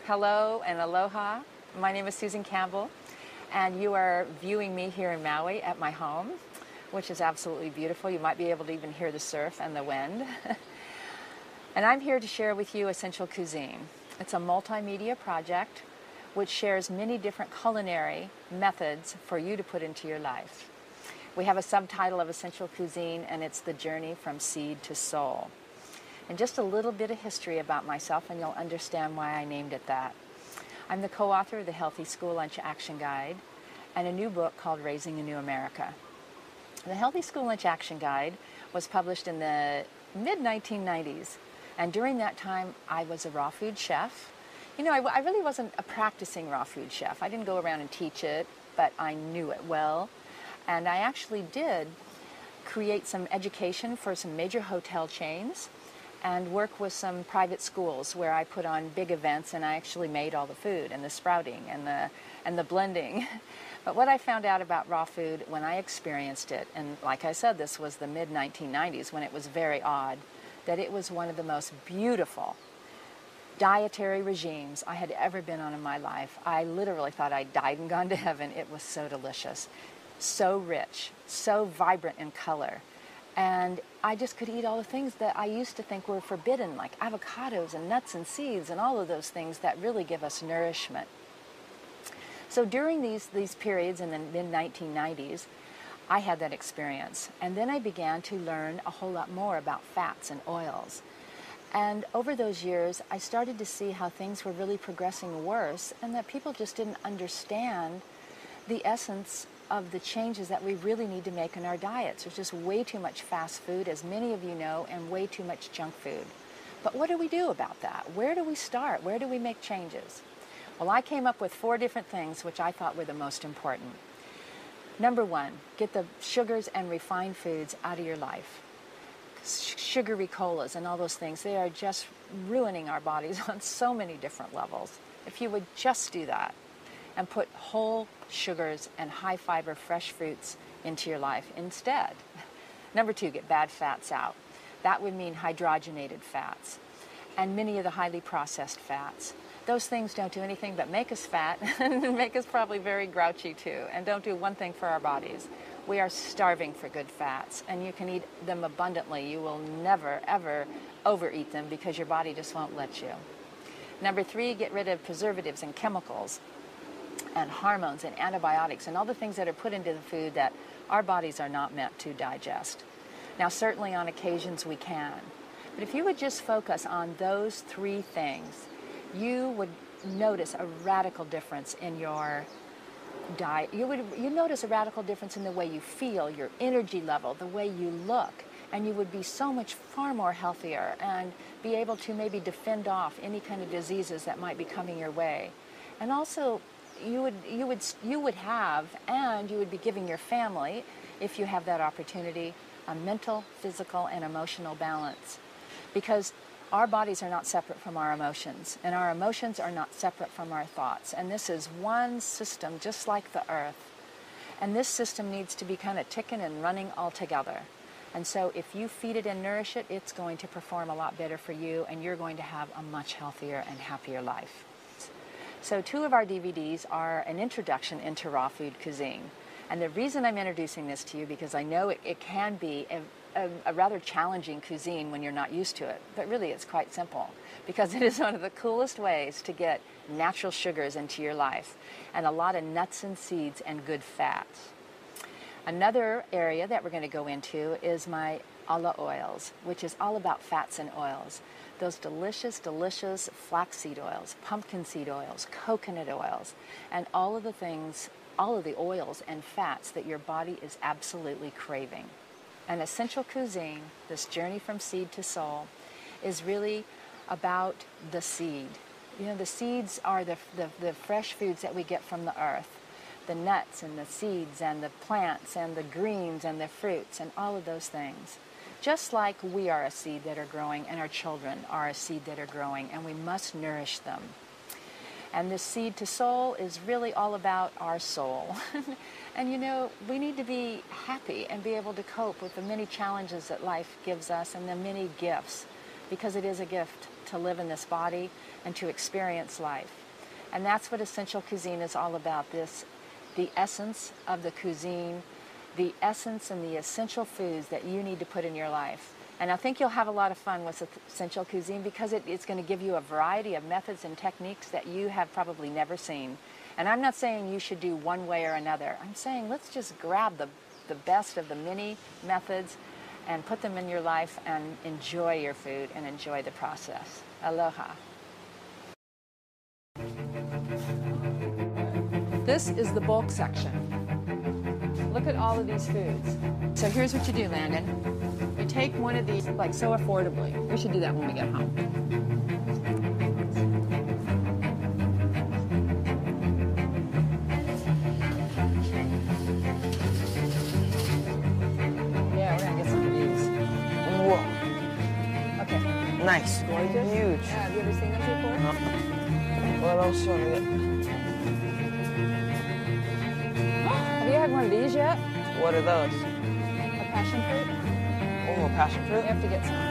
Hello and aloha. My name is Susan Campbell, and you are viewing me here in Maui at my home, which is absolutely beautiful. You might be able to even hear the surf and the wind. And I'm here to share with you Essential Cuisine. It's a multimedia project which shares many different culinary methods for you to put into your life. We have a subtitle of Essential Cuisine, and it's The Journey from Seed to Soul. And just a little bit of history about myself, and you'll understand why I named it that. I'm the co-author of the Healthy School Lunch Action Guide and a new book called Raising a New America. The Healthy School Lunch Action Guide was published in the mid-1990s, and during that time I was a raw food chef. You know, I really wasn't a practicing raw food chef. I didn't go around and teach it, but I knew it well. And I actually did create some education for some major hotel chains and work with some private schools where I put on big events, and I actually made all the food and the sprouting and the blending. But what I found out about raw food when I experienced it, and like I said, this was the mid-1990s when it was very odd, that it was one of the most beautiful dietary regimes I had ever been on in my life. I literally thought I'd died and gone to heaven. It was so delicious, so rich, so vibrant in color. And I just could eat all the things that I used to think were forbidden, like avocados and nuts and seeds and all of those things that really give us nourishment. So during these periods in the mid-1990s, I had that experience. And then I began to learn a whole lot more about fats and oils. And over those years, I started to see how things were really progressing worse, and that people just didn't understand the essence of the changes that we really need to make in our diets. There's just way too much fast food, as many of you know, and way too much junk food. But what do we do about that? Where do we start? Where do we make changes? Well, I came up with 4 different things which I thought were the most important. Number 1, get the sugars and refined foods out of your life. Sugary colas and all those things, they are just ruining our bodies on so many different levels. If you would just do that and put whole sugars and high fiber fresh fruits into your life instead. Number 2, get bad fats out. That would mean hydrogenated fats and many of the highly processed fats. Those things don't do anything but make us fat and make us probably very grouchy too, and don't do one thing for our bodies. We are starving for good fats, and you can eat them abundantly. You will never, ever overeat them because your body just won't let you. Number 3, get rid of preservatives and chemicals and hormones and antibiotics and all the things that are put into the food that our bodies are not meant to digest. Now, certainly on occasions we can, but if you would just focus on those 3 things, you would notice a radical difference in your diet. You notice a radical difference in the way you feel, your energy level, the way you look, and you would be so much far more healthier and be able to maybe defend off any kind of diseases that might be coming your way. And also, you would have, and you would be giving your family, if you have that opportunity, a mental, physical, and emotional balance. Because our bodies are not separate from our emotions, and our emotions are not separate from our thoughts. And this is one system, just like the earth. And this system needs to be kind of ticking and running all together. And so if you feed it and nourish it, it's going to perform a lot better for you, and you're going to have a much healthier and happier life. So 2 of our DVDs are an introduction into raw food cuisine. And the reason I'm introducing this to you, because I know it can be a rather challenging cuisine when you're not used to it. But really, it's quite simple, because it is one of the coolest ways to get natural sugars into your life, and a lot of nuts and seeds and good fats. Another area that we're going to go into is my ala oils, which is all about fats and oils. Those delicious, delicious flaxseed oils, pumpkin seed oils, coconut oils, and all of the things, all of the oils and fats that your body is absolutely craving. An Essential Cuisine, this journey from seed to soul, is really about the seed. You know, the seeds are the fresh foods that we get from the earth. The nuts and the seeds and the plants and the greens and the fruits and all of those things. Just like we are a seed that are growing, and our children are a seed that are growing, and we must nourish them. And this seed to soul is really all about our soul. And you know, we need to be happy and be able to cope with the many challenges that life gives us and the many gifts because it is a gift to live in this body and to experience life. And that's what essential cuisine is all about, the essence of the cuisine, the essence and the essential foods that you need to put in your life. And I think you'll have a lot of fun with essential cuisine because it's going to give you a variety of methods and techniques that you have probably never seen. And I'm not saying you should do one way or another. I'm saying let's just grab the best of the many methods and put them in your life and enjoy your food and enjoy the process. Aloha. This is the bulk section. Look at all of these foods. So here's what you do, Landon. You take one of these, like so affordably. We should do that when we get home. Yeah, we're gonna get some of these. Whoa. Okay. Nice. Gorgeous. Huge. Yeah, have you ever seen those before? No. What else want to get? Have you had one of these yet? What are those? A passion fruit? Oh, passion fruit? You have to get some.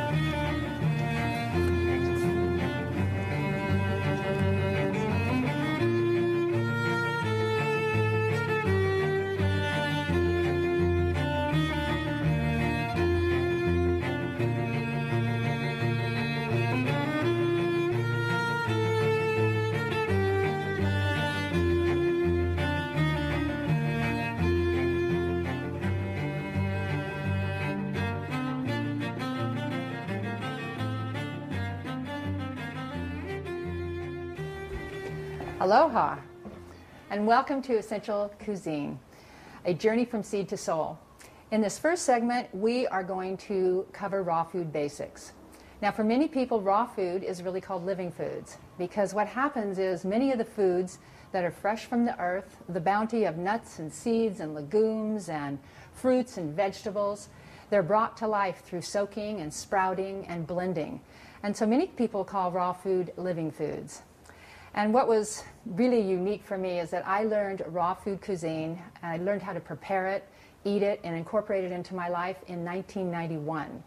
Aloha, and welcome to Essential Cuisine, a journey from seed to soul. In this first segment, we are going to cover raw food basics. Now, for many people, raw food is really called living foods because what happens is many of the foods that are fresh from the earth, the bounty of nuts and seeds and legumes and fruits and vegetables, they're brought to life through soaking and sprouting and blending. And so many people call raw food living foods. And what was really unique for me is that I learned raw food cuisine, and I learned how to prepare it, eat it, and incorporate it into my life in 1991.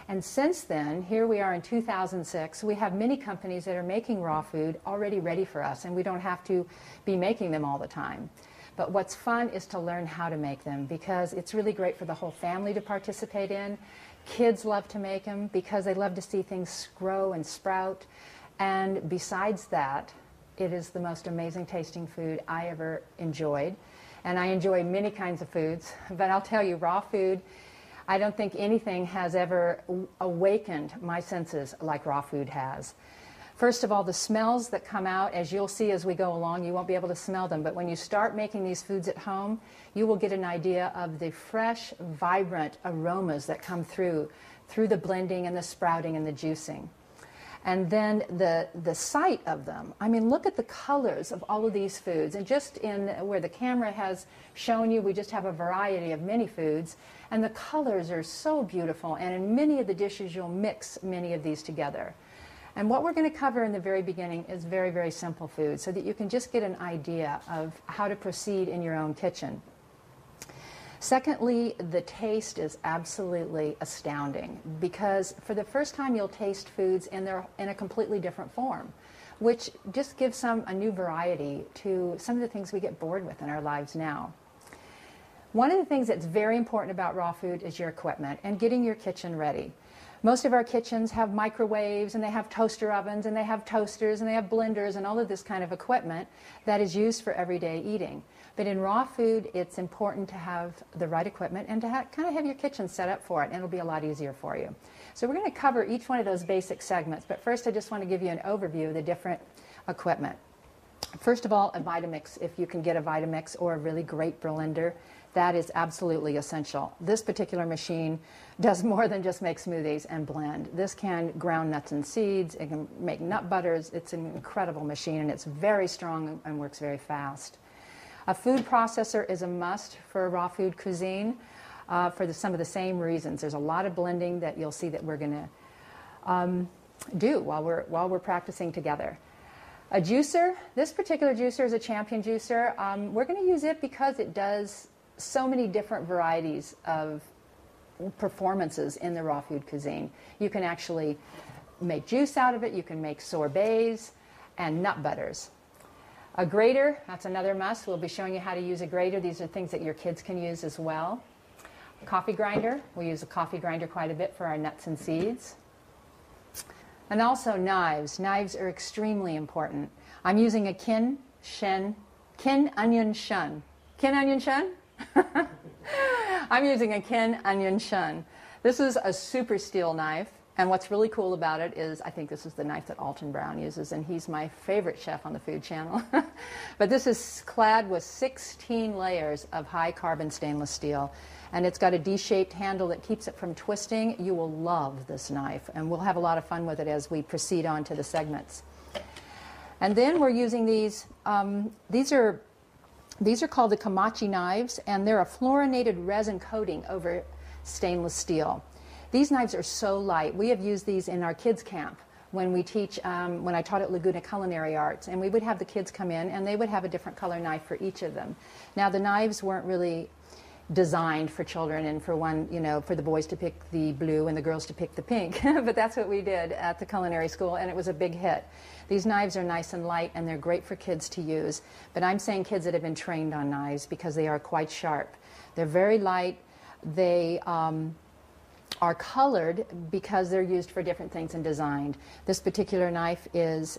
And since then, here we are in 2006, we have many companies that are making raw food already ready for us, and we don't have to be making them all the time. But what's fun is to learn how to make them because it's really great for the whole family to participate in. Kids love to make them because they love to see things grow and sprout. And besides that, it is the most amazing tasting food I ever enjoyed. And I enjoy many kinds of foods, but I'll tell you, raw food, I don't think anything has ever awakened my senses like raw food has. First of all, the smells that come out, as you'll see as we go along, you won't be able to smell them, but when you start making these foods at home, you will get an idea of the fresh, vibrant aromas that come through the blending and the sprouting and the juicing. And then the sight of them. I mean, look at the colors of all of these foods. And just in where the camera has shown you, we just have a variety of many foods. And the colors are so beautiful. And in many of the dishes, you'll mix many of these together. And what we're going to cover in the very beginning is very, very simple food so that you can just get an idea of how to proceed in your own kitchen. Secondly, the taste is absolutely astounding because for the first time you'll taste foods in a completely different form, which just gives a new variety to some of the things we get bored with in our lives now. One of the things that's very important about raw food is your equipment and getting your kitchen ready. Most of our kitchens have microwaves and they have toaster ovens and they have toasters and they have blenders and all of this kind of equipment that is used for everyday eating. But in raw food, it's important to have the right equipment and to kind of have your kitchen set up for it, and it'll be a lot easier for you. So we're going to cover each one of those basic segments, but first I just want to give you an overview of the different equipment. First of all, a Vitamix, if you can get a Vitamix or a really great blender, that is absolutely essential. This particular machine does more than just make smoothies and blend. This can ground nuts and seeds, it can make nut butters. It's an incredible machine and it's very strong and works very fast. A food processor is a must for raw food cuisine for some of the same reasons. There's a lot of blending that you'll see that we're going to do while we're practicing together. A juicer, this particular juicer is a Champion juicer. We're going to use it because it does so many different varieties of performances in the raw food cuisine. You can actually make juice out of it. You can make sorbets and nut butters. A grater, that's another must. We'll be showing you how to use a grater. These are things that your kids can use as well. A coffee grinder. We use a coffee grinder quite a bit for our nuts and seeds. And also knives. Knives are extremely important. I'm using a kin onion shun. Kin onion shun? I'm using a kin onion shun. This is a super steel knife. And what's really cool about it is, I think this is the knife that Alton Brown uses, and he's my favorite chef on the Food Channel. But this is clad with 16 layers of high carbon stainless steel. And it's got a D-shaped handle that keeps it from twisting. You will love this knife, and we'll have a lot of fun with it as we proceed on to the segments. And then we're using these, these are called the Kamachi knives, and they're a fluorinated resin coating over stainless steel. These knives are so light. We have used these in our kids' camp when we teach, when I taught at Laguna Culinary Arts, and we would have the kids come in and they would have a different color knife for each of them. Now the knives weren't really designed for children and for one, you know, for the boys to pick the blue and the girls to pick the pink, but that's what we did at the culinary school, and it was a big hit. These knives are nice and light and they're great for kids to use, but I'm saying kids that have been trained on knives because they are quite sharp. They're very light. They are colored because they're used for different things and designed. This particular knife is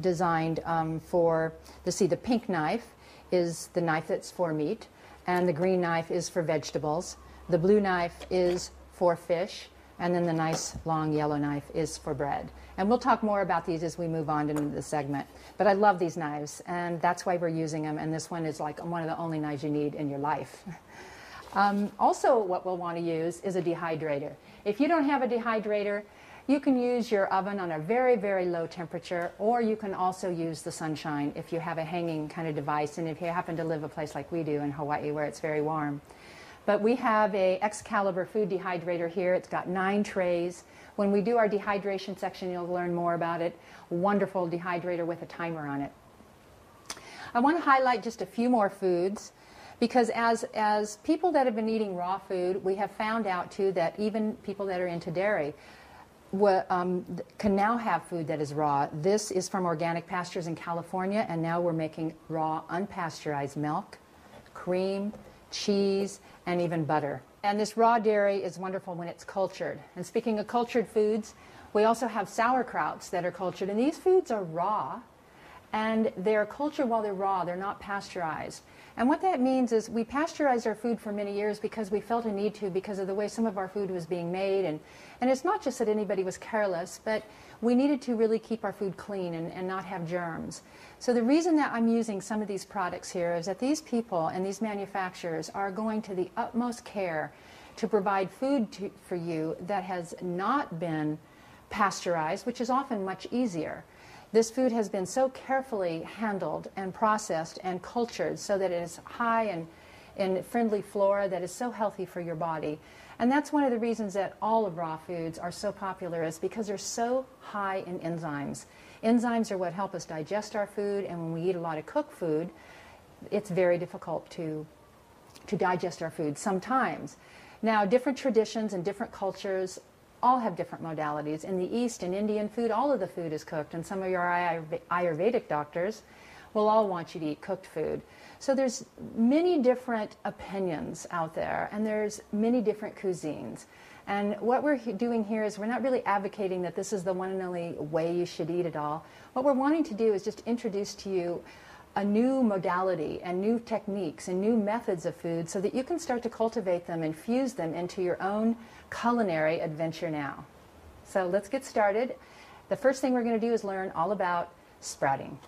designed for, the pink knife is the knife that's for meat, and the green knife is for vegetables. The blue knife is for fish, and then the nice long yellow knife is for bread. And we'll talk more about these as we move on into the segment. But I love these knives, and that's why we're using them, and this one is like one of the only knives you need in your life. Also, what we'll want to use is a dehydrator. If you don't have a dehydrator, you can use your oven on a very, very low temperature, or you can also use the sunshine if you have a hanging kind of device, and if you happen to live a place like we do in Hawaii where it's very warm. But we have a Excalibur food dehydrator here. It's got 9 trays. When we do our dehydration section, you'll learn more about it. Wonderful dehydrator with a timer on it. I want to highlight just a few more foods, because as people that have been eating raw food, we have found out too that even people that are into dairy can now have food that is raw. This is from Organic Pastures in California, and now we're making raw unpasteurized milk, cream, cheese, and even butter. And this raw dairy is wonderful when it's cultured. And speaking of cultured foods, we also have sauerkrauts that are cultured, and these foods are raw, and they're cultured while they're raw. They're not pasteurized. And what that means is we pasteurized our food for many years because we felt a need to, because of the way some of our food was being made. And it's not just that anybody was careless, but we needed to really keep our food clean and not have germs. So the reason that I'm using some of these products here is that these people and these manufacturers are going to the utmost care to provide food for you that has not been pasteurized, which is often much easier. This food has been so carefully handled and processed and cultured so that it is high in friendly flora that is so healthy for your body. And that's one of the reasons that all of raw foods are so popular, is because they're so high in enzymes. Enzymes are what help us digest our food, and when we eat a lot of cooked food, it's very difficult to digest our food sometimes. Now, different traditions and different cultures all have different modalities. In the East, in Indian food, all of the food is cooked, and some of your Ayurvedic doctors will all want you to eat cooked food. So there's many different opinions out there, and there's many different cuisines. And what we're doing here is we're not really advocating that this is the one and only way you should eat it all. What we're wanting to do is just introduce to you a new modality and new techniques and new methods of food so that you can start to cultivate them and fuse them into your own culinary adventure now. So let's get started. The first thing we're going to do is learn all about sprouting.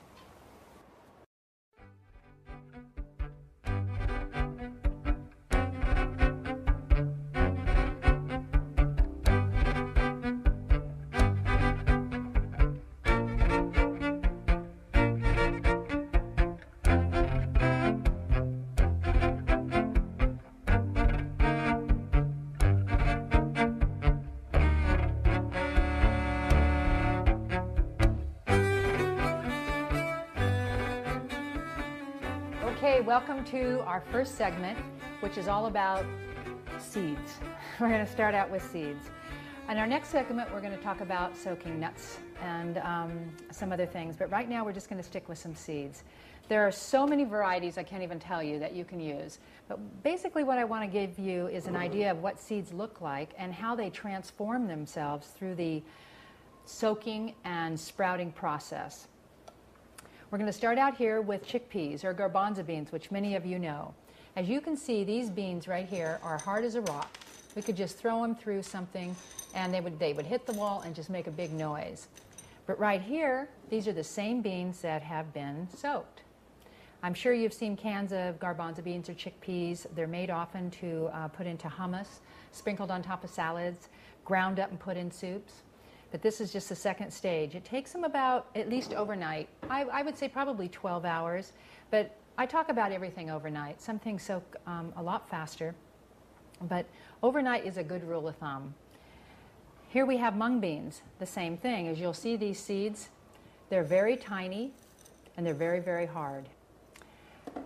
Okay, welcome to our first segment, which is all about seeds. We're going to start out with seeds. In our next segment, we're going to talk about soaking nuts and some other things, but right now we're just going to stick with some seeds. There are so many varieties I can't even tell you that you can use, but basically what I want to give you is an idea of what seeds look like and how they transform themselves through the soaking and sprouting process. We're going to start out here with chickpeas or garbanzo beans, which many of you know. As you can see, these beans right here are hard as a rock. We could just throw them through something and they would hit the wall and just make a big noise. But right here, these are the same beans that have been soaked. I'm sure you've seen cans of garbanzo beans or chickpeas. They're made often to put into hummus, sprinkled on top of salads, ground up and put in soups. But this is just the second stage. It takes them about at least overnight. I would say probably 12 hours, but I talk about everything overnight. Some things soak a lot faster, but overnight is a good rule of thumb. Here we have mung beans, the same thing. As you'll see, these seeds, they're very tiny and they're very, very hard.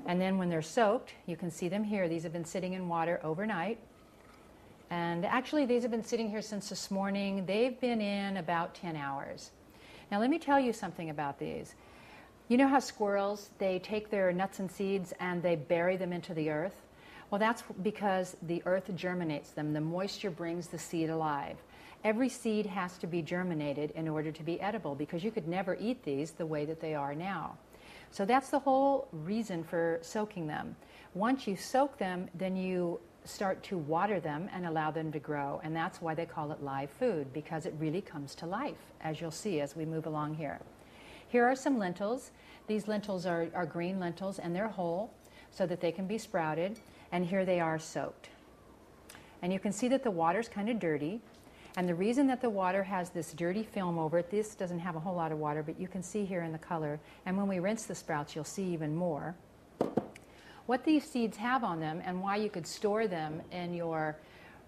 And then when they're soaked, you can see them here. These have been sitting in water overnight. And actually, these have been sitting here since this morning. They've been in about 10 hours. Now, let me tell you something about these. You know how squirrels, they take their nuts and seeds and they bury them into the earth? Well, that's because the earth germinates them. The moisture brings the seed alive. Every seed has to be germinated in order to be edible because you could never eat these the way that they are now. So that's the whole reason for soaking them. Once you soak them, then you start to water them and allow them to grow. And that's why they call it live food, because it really comes to life, as you'll see as we move along here. Here are some lentils. These lentils are green lentils, and they're whole so that they can be sprouted. And here they are soaked. And you can see that the water's kind of dirty. And the reason that the water has this dirty film over it, this doesn't have a whole lot of water, but you can see here in the color. And when we rinse the sprouts, you'll see even more. What these seeds have on them and why you could store them in your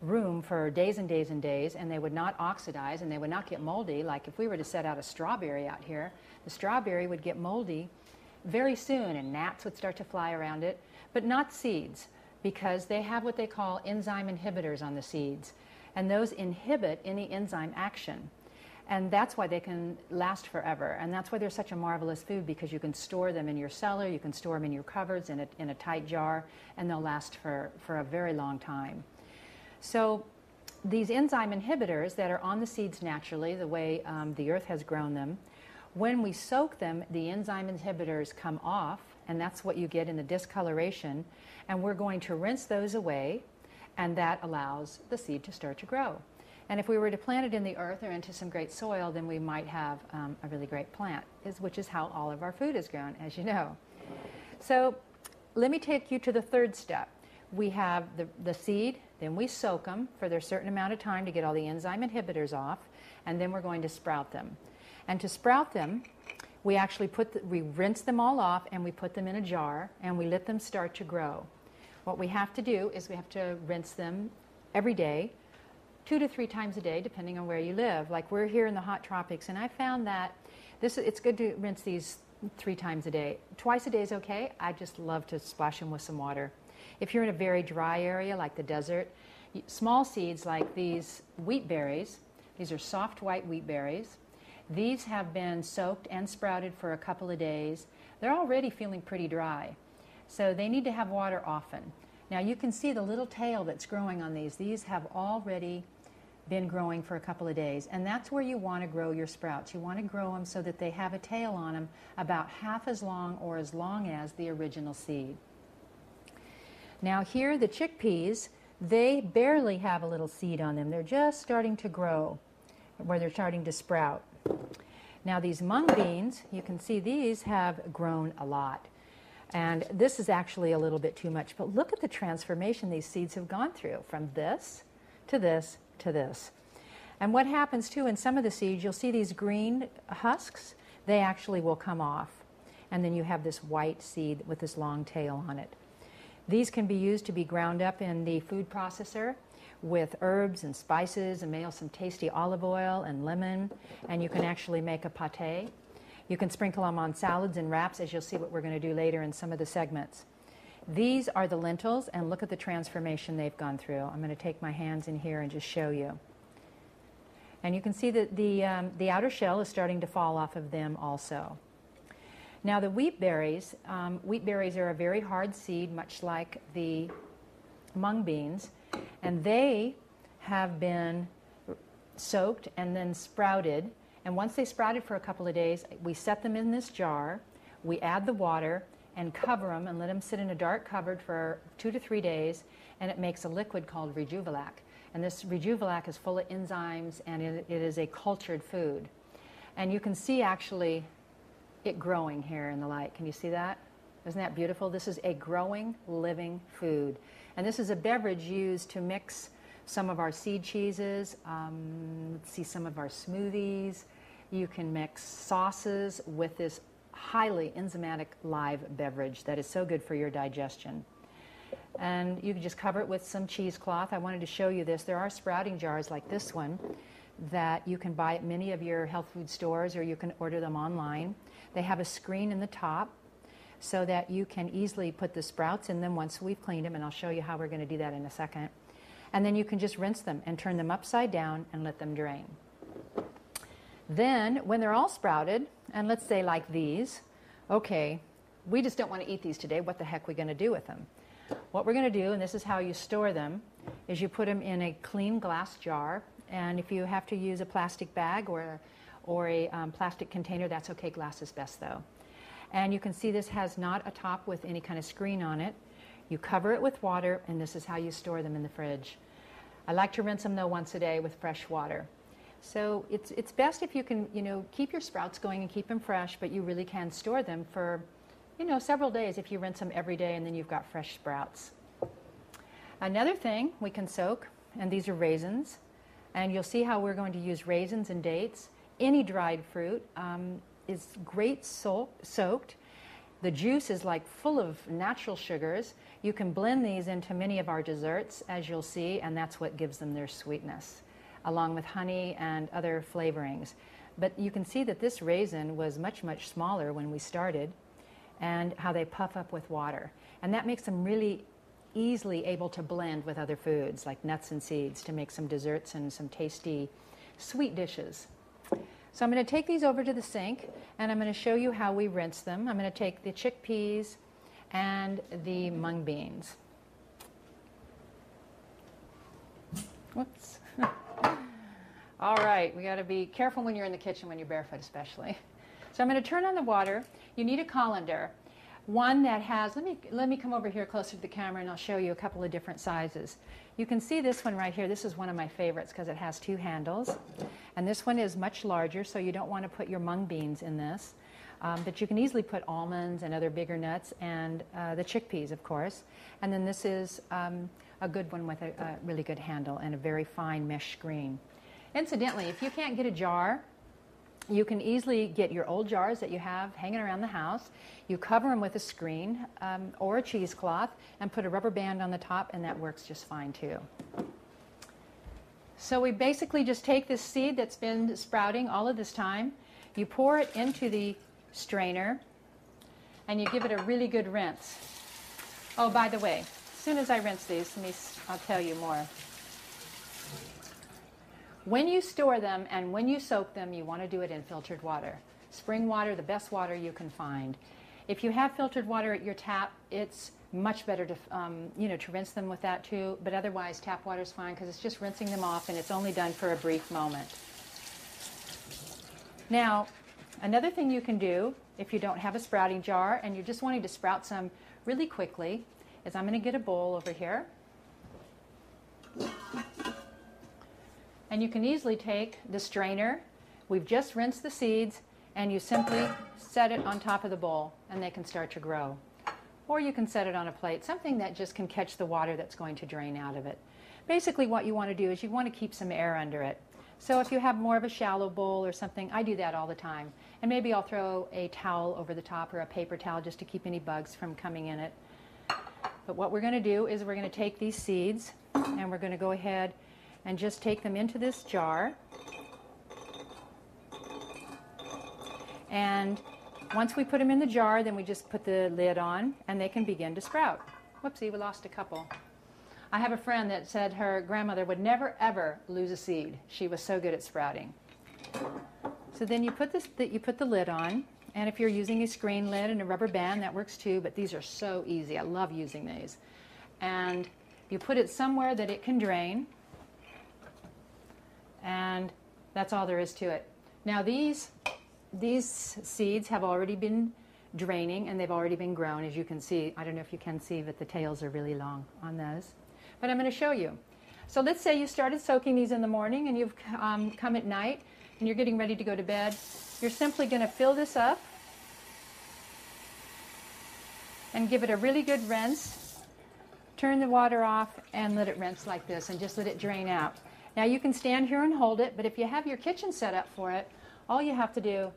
room for days and days and days, and they would not oxidize and they would not get moldy. Like if we were to set out a strawberry out here, the strawberry would get moldy very soon and gnats would start to fly around it, but not seeds, because they have what they call enzyme inhibitors on the seeds. And those inhibit any enzyme action. And that's why they can last forever. And that's why they're such a marvelous food, because you can store them in your cellar, you can store them in your cupboards in a tight jar, and they'll last for a very long time. So these enzyme inhibitors that are on the seeds naturally, the way the earth has grown them, when we soak them, the enzyme inhibitors come off, and that's what you get in the discoloration. And we're going to rinse those away, and that allows the seed to start to grow. And if we were to plant it in the earth or into some great soil, then we might have a really great plant, which is how all of our food is grown, as you know. So let me take you to the third step. We have the seed, then we soak them for their certain amount of time to get all the enzyme inhibitors off, and then we're going to sprout them. And to sprout them, we actually we rinse them all off and we put them in a jar and we let them start to grow. What we have to do is we have to rinse them every day, 2 to 3 times a day, depending on where you live. Like we're here in the hot tropics, and I found that it's good to rinse these 3 times a day. Twice a day is okay. I just love to splash them with some water. If you're in a very dry area like the desert, small seeds like these wheat berries, these are soft white wheat berries. These have been soaked and sprouted for a couple of days. They're already feeling pretty dry. So they need to have water often. Now you can see the little tail that's growing on these. These have already been growing for a couple of days. And that's where you want to grow your sprouts. You want to grow them so that they have a tail on them about half as long or as long as the original seed. Now here, the chickpeas, they barely have a little seed on them. They're just starting to grow, where they're starting to sprout. Now these mung beans, you can see these have grown a lot. And this is actually a little bit too much, but look at the transformation these seeds have gone through from this to this to this. And what happens too in some of the seeds, you'll see these green husks, they actually will come off. And then you have this white seed with this long tail on it. These can be used to be ground up in the food processor with herbs and spices and maybe some tasty olive oil and lemon, and you can actually make a pâté. You can sprinkle them on salads and wraps, as you'll see what we're going to do later in some of the segments. These are the lentils, and look at the transformation they've gone through. I'm going to take my hands in here and just show you. And you can see that the outer shell is starting to fall off of them also. Now the wheat berries are a very hard seed, much like the mung beans, and they have been soaked and then sprouted. And once they sprouted for a couple of days, we set them in this jar, we add the water and cover them and let them sit in a dark cupboard for 2 to 3 days, and it makes a liquid called Rejuvelac. And this Rejuvelac is full of enzymes, and it is a cultured food. And you can see actually it growing here in the light. Can you see that? Isn't that beautiful? This is a growing, living food. And this is a beverage used to mix some of our seed cheeses, let's see, some of our smoothies. You can mix sauces with this highly enzymatic live beverage that is so good for your digestion. And you can just cover it with some cheesecloth. I wanted to show you this. There are sprouting jars like this one that you can buy at many of your health food stores, or you can order them online. They have a screen in the top so that you can easily put the sprouts in them once we've cleaned them, and I'll show you how we're going to do that in a second. And then you can just rinse them and turn them upside down and let them drain. Then, when they're all sprouted, and let's say like these, okay, we just don't want to eat these today. What the heck are we going to do with them? What we're going to do, and this is how you store them, is you put them in a clean glass jar. And if you have to use a plastic bag or a plastic container, that's okay. Glass is best, though. And you can see this has not a top with any kind of screen on it. You cover it with water, and this is how you store them in the fridge. I like to rinse them, though, once a day with fresh water. So it's best if you can, keep your sprouts going and keep them fresh, but you really can store them for, several days if you rinse them every day, and then you've got fresh sprouts. Another thing we can soak, and these are raisins, and you'll see how we're going to use raisins and dates. Any dried fruit is great soaked. The juice is like full of natural sugars. You can blend these into many of our desserts, as you'll see, and that's what gives them their sweetness, along with honey and other flavorings. But you can see that this raisin was much, much smaller when we started, and how they puff up with water. And that makes them really easily able to blend with other foods like nuts and seeds to make some desserts and some tasty sweet dishes. So I'm going to take these over to the sink, and I'm going to show you how we rinse them. I'm going to take the chickpeas and the mung beans. Whoops. All right, we got to be careful when you're in the kitchen, when you're barefoot especially. So I'm going to turn on the water. You need a colander, one that has, let me come over here closer to the camera, and I'll show you a couple of different sizes. You can see this one right here. This is one of my favorites because it has 2 handles. And this one is much larger, so you don't want to put your mung beans in this. But you can easily put almonds and other bigger nuts, and the chickpeas, of course. And then this is a good one with a really good handle and a very fine mesh screen. Incidentally, if you can't get a jar, you can easily get your old jars that you have hanging around the house. You cover them with a screen or a cheesecloth and put a rubber band on the top, and that works just fine too. So we basically just take this seed that's been sprouting all of this time, you pour it into the strainer, and you give it a really good rinse. Oh, by the way, as soon as I rinse these, I'll tell you more. When you store them and when you soak them, you want to do it in filtered water. Spring water, the best water you can find. If you have filtered water at your tap, it's much better to, to rinse them with that too. But otherwise, tap water is fine because it's just rinsing them off, and it's only done for a brief moment. Now, another thing you can do if you don't have a sprouting jar and you're just wanting to sprout some really quickly is I'm going to get a bowl over here. And you can easily take the strainer. We've just rinsed the seeds, and you simply set it on top of the bowl, and they can start to grow. Or you can set it on a plate, something that just can catch the water that's going to drain out of it. Basically what you want to do is you want to keep some air under it. So if you have more of a shallow bowl or something, I do that all the time. And maybe I'll throw a towel over the top or a paper towel just to keep any bugs from coming in it. But what we're going to do is we're going to take these seeds, and we're going to go ahead and just take them into this jar. And once we put them in the jar, then we just put the lid on, and they can begin to sprout. Whoopsie, we lost a couple. I have a friend that said her grandmother would never ever lose a seed. She was so good at sprouting. So then you put the lid on, and if you're using a screen lid and a rubber band, that works too, but these are so easy. I love using these. And you put it somewhere that it can drain, and that's all there is to it. Now these seeds have already been draining, and they've already been grown, as you can see. I don't know if you can see, but the tails are really long on those. But I'm going to show you. So let's say you started soaking these in the morning, and you've come at night, and you're getting ready to go to bed. You're simply going to fill this up and give it a really good rinse. Turn the water off and let it rinse like this, and just let it drain out. Now you can stand here and hold it, but if you have your kitchen set up for it, all you have to do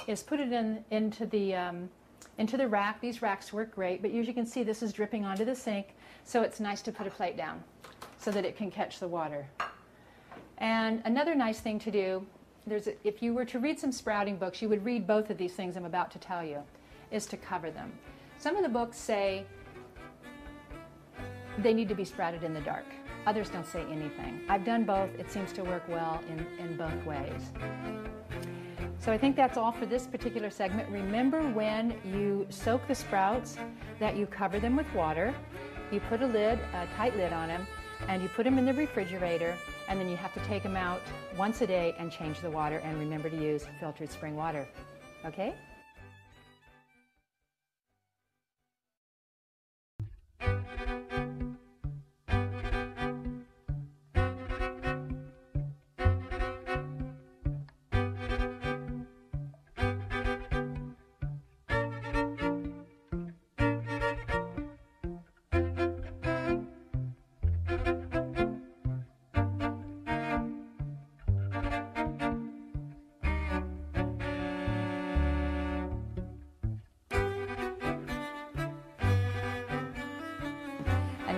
is put it into the rack. These racks work great, but as you can see, this is dripping onto the sink, so it's nice to put a plate down so that it can catch the water. And another nice thing to do, if you were to read some sprouting books, you would read both of these things I'm about to tell you, is to cover them. Some of the books say they need to be sprouted in the dark. Others don't say anything. I've done both. It seems to work well in both ways. So I think that's all for this particular segment. Remember, when you soak the sprouts, that you cover them with water. You put a tight lid on them, and you put them in the refrigerator, and then you have to take them out once a day and change the water, and remember to use filtered spring water. Okay?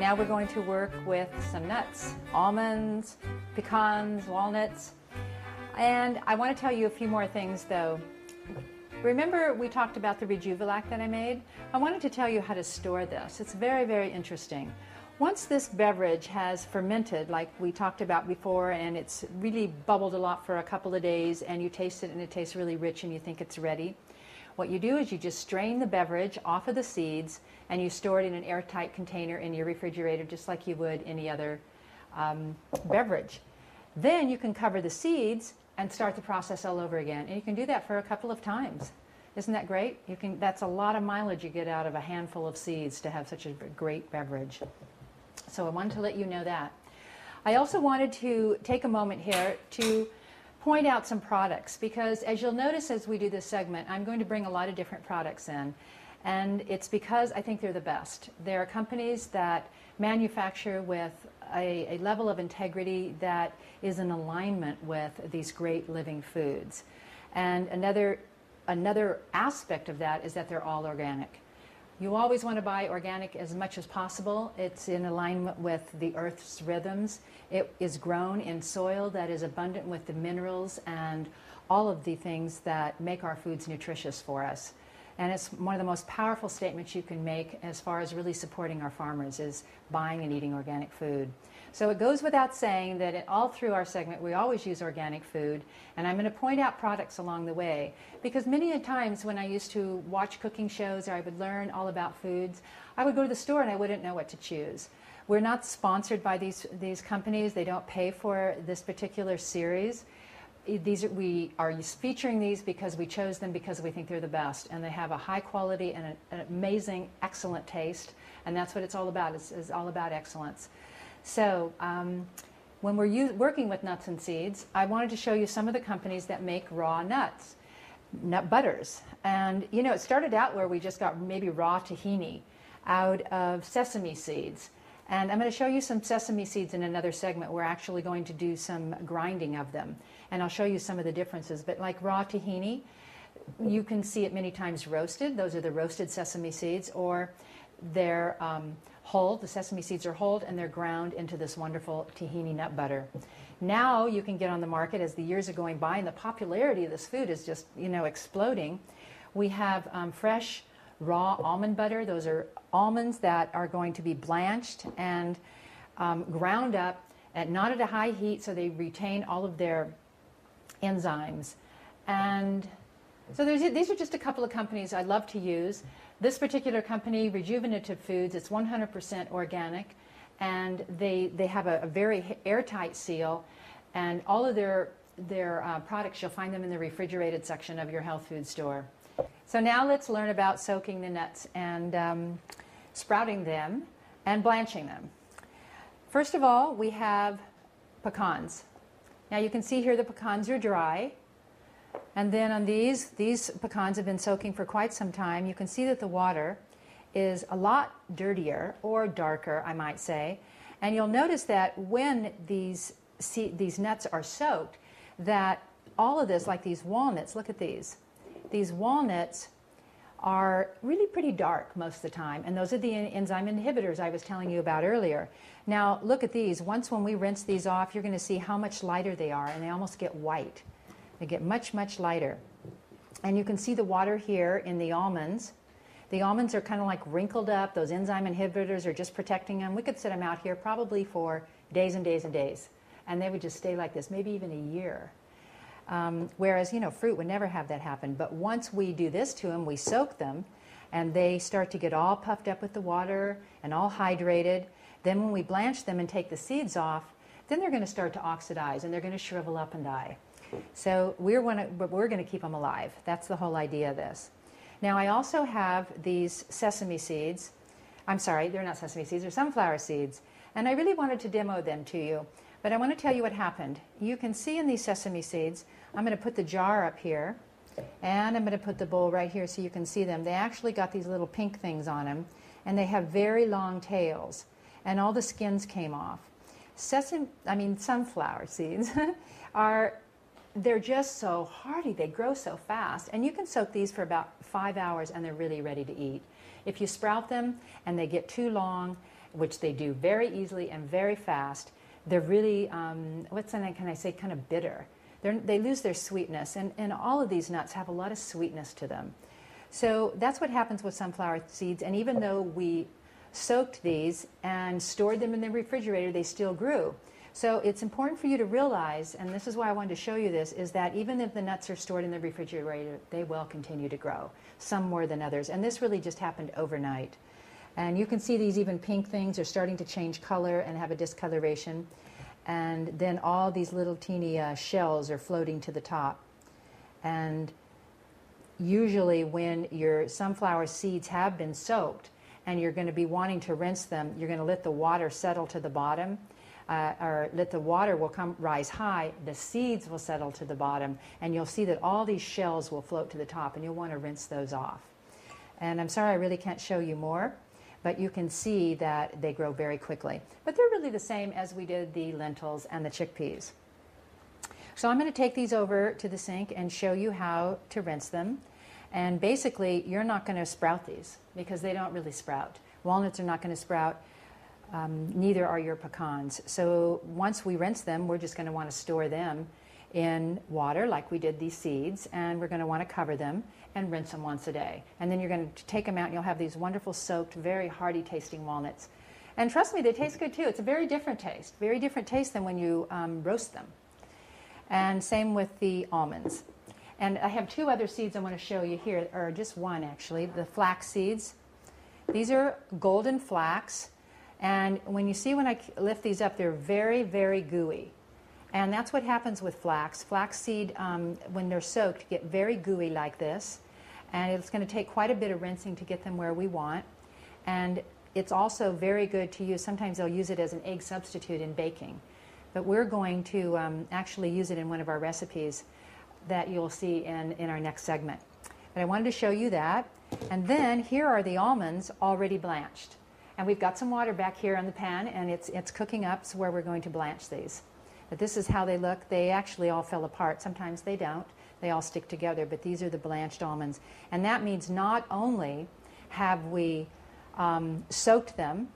Now we're going to work with some nuts, almonds, pecans, walnuts. And I want to tell you a few more things though. Remember we talked about the Rejuvelac that I made? I wanted to tell you how to store this. It's very, very interesting. Once this beverage has fermented, like we talked about before, and it's really bubbled a lot for a couple of days, and you taste it and it tastes really rich and you think it's ready, what you do is you just strain the beverage off of the seeds, and you store it in an airtight container in your refrigerator, just like you would any other beverage. Then you can cover the seeds and start the process all over again. And you can do that for a couple of times. Isn't that great? That's a lot of mileage you get out of a handful of seeds to have such a great beverage. So I wanted to let you know that. I also wanted to take a moment here to point out some products, because as you'll notice as we do this segment, I'm going to bring a lot of different products in. And it's because I think they're the best. There are companies that manufacture with a level of integrity that is in alignment with these great living foods. And another aspect of that is that they're all organic. You always want to buy organic as much as possible. It's in alignment with the earth's rhythms. It is grown in soil that is abundant with the minerals and all of the things that make our foods nutritious for us. And it's one of the most powerful statements you can make as far as really supporting our farmers, is buying and eating organic food. So it goes without saying that all through our segment we always use organic food, and I'm going to point out products along the way, because many a times when I used to watch cooking shows or I would learn all about foods, I would go to the store and I wouldn't know what to choose. We're not sponsored by these companies. They don't pay for this particular series. We are featuring these because we chose them because we think they're the best, and they have a high quality and an amazing, excellent taste, and that's what it's all about. It's all about excellence. So when we're working with nuts and seeds, I wanted to show you some of the companies that make raw nuts, nut butters. And you know, it started out where we just got maybe raw tahini out of sesame seeds. And I'm going to show you some sesame seeds in another segment. We're actually going to do some grinding of them, and I'll show you some of the differences. But like raw tahini, you can see it many times roasted. Those are the roasted sesame seeds, or they're whole. The sesame seeds are whole, and they're ground into this wonderful tahini nut butter. Now you can get on the market as the years are going by, and the popularity of this food is just, you know, exploding. We have fresh raw almond butter. Those are almonds that are going to be blanched and ground up not at a high heat, so they retain all of their enzymes. And so these are just a couple of companies I love to use. This particular company, Rejuvenative Foods, it's 100% organic, and they have a very airtight seal, and all of their products, you'll find them in the refrigerated section of your health food store. So now let's learn about soaking the nuts and sprouting them and blanching them. First of all, we have pecans. Now you can see here the pecans are dry. And then on these pecans have been soaking for quite some time. You can see that the water is a lot dirtier, or darker, I might say. And you'll notice that when these nuts are soaked, that all of this, like these walnuts, look at these. These walnuts are really pretty dark most of the time, and those are the enzyme inhibitors I was telling you about earlier. Now look at these. Once when we rinse these off, you're going to see how much lighter they are, and they almost get white. They get much, much lighter. And you can see the water here in the almonds. The almonds are kind of like wrinkled up. Those enzyme inhibitors are just protecting them. We could sit them out here probably for days and days and days, and they would just stay like this, maybe even a year. Whereas, fruit would never have that happen. But once we do this to them, we soak them, and they start to get all puffed up with the water and all hydrated. Then when we blanch them and take the seeds off, then they're going to start to oxidize, and they're going to shrivel up and die. So we're going to keep them alive. That's the whole idea of this. Now I also have these sesame seeds. I'm sorry, they're not sesame seeds, they're sunflower seeds. And I really wanted to demo them to you. But I want to tell you what happened. You can see in these sesame seeds, I'm going to put the jar up here, and I'm going to put the bowl right here so you can see them. They actually got these little pink things on them, and they have very long tails, and all the skins came off. Sunflower seeds they're just so hardy. They grow so fast, and you can soak these for about 5 hours, and they're really ready to eat. If you sprout them and they get too long, which they do very easily and very fast, they're really, kind of bitter. They lose their sweetness, and all of these nuts have a lot of sweetness to them. So that's what happens with sunflower seeds, and even though we soaked these and stored them in the refrigerator, they still grew. So it's important for you to realize, and this is why I wanted to show you this, is that even if the nuts are stored in the refrigerator, they will continue to grow, some more than others. And this really just happened overnight. And you can see these even pink things are starting to change color and have a discoloration. And then all these little teeny shells are floating to the top. And usually when your sunflower seeds have been soaked and you're going to be wanting to rinse them, you're going to let the water settle to the bottom. Or let the water will rise high, the seeds will settle to the bottom, and you'll see that all these shells will float to the top, and you'll want to rinse those off. And I'm sorry I really can't show you more, but you can see that they grow very quickly. But they're really the same as we did the lentils and the chickpeas. So I'm going to take these over to the sink and show you how to rinse them. And basically, you're not going to sprout these because they don't really sprout. Walnuts are not going to sprout. Neither are your pecans. So once we rinse them, we're just going to want to store them in water like we did these seeds, and we're going to want to cover them and rinse them once a day. And then you're going to take them out and you'll have these wonderful soaked, very hearty tasting walnuts. And trust me, they taste good too. It's a very different taste than when you roast them. And same with the almonds. And I have two other seeds I want to show you here, or just one actually, the flax seeds. These are golden flax. And when I lift these up, they're very, very gooey. And that's what happens with flax. Flaxseed, when they're soaked, get very gooey like this. And it's going to take quite a bit of rinsing to get them where we want. And it's also very good to use. Sometimes they'll use it as an egg substitute in baking. But we're going to actually use it in one of our recipes that you'll see in our next segment. But I wanted to show you that. And then here are the almonds already blanched. And we've got some water back here on the pan, and it's cooking up, so where we're going to blanch these. But this is how they look. They actually all fell apart. Sometimes they don't. They all stick together, but these are the blanched almonds. And that means not only have we soaked them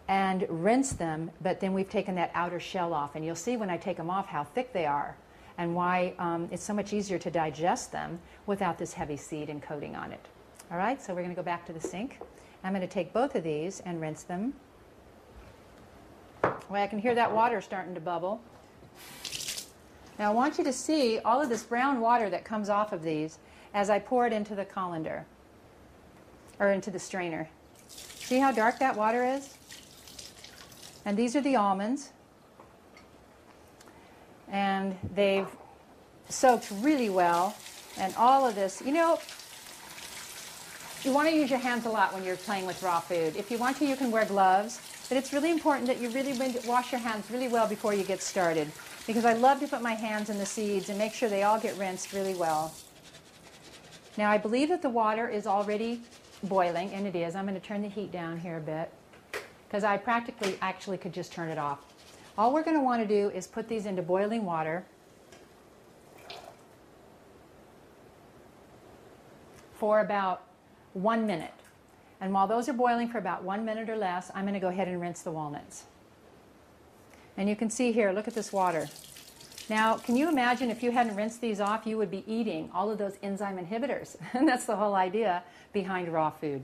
and rinsed them, but then we've taken that outer shell off. And you'll see when I take them off how thick they are and why it's so much easier to digest them without this heavy seed and coating on it. All right, so we're going to go back to the sink. I'm going to take both of these and rinse them. Well, I can hear that water starting to bubble. Now I want you to see all of this brown water that comes off of these as I pour it into the colander, or into the strainer. See how dark that water is? And these are the almonds. And they've soaked really well. And all of this, you know, you want to use your hands a lot when you're playing with raw food. If you want to, you can wear gloves. But it's really important that you really wash your hands really well before you get started. Because I love to put my hands in the seeds and make sure they all get rinsed really well. Now I believe that the water is already boiling, and it is. I'm going to turn the heat down here a bit, because I actually could just turn it off. All we're going to want to do is put these into boiling water for about 1 minute. And while those are boiling for about 1 minute or less, I'm going to go ahead and rinse the walnuts. And you can see here, look at this water. Now, can you imagine if you hadn't rinsed these off, you would be eating all of those enzyme inhibitors. And that's the whole idea behind raw food,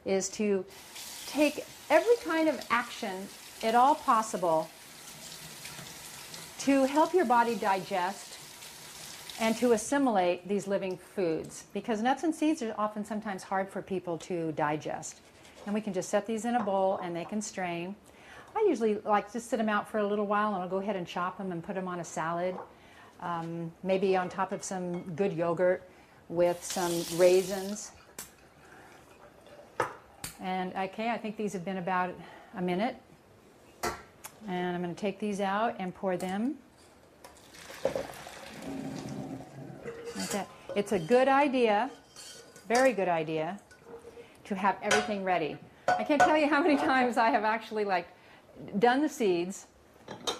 is to take every kind of action at all possible to help your body digest and to assimilate these living foods. Because nuts and seeds are often sometimes hard for people to digest. And we can just set these in a bowl and they can strain. I usually like to sit them out for a little while, and I'll go ahead and chop them and put them on a salad, maybe on top of some good yogurt with some raisins. And okay, I think these have been about a minute. And I'm going to take these out and pour them like that. It's a good idea, very good idea, to have everything ready. I can't tell you how many times I have actually done the seeds,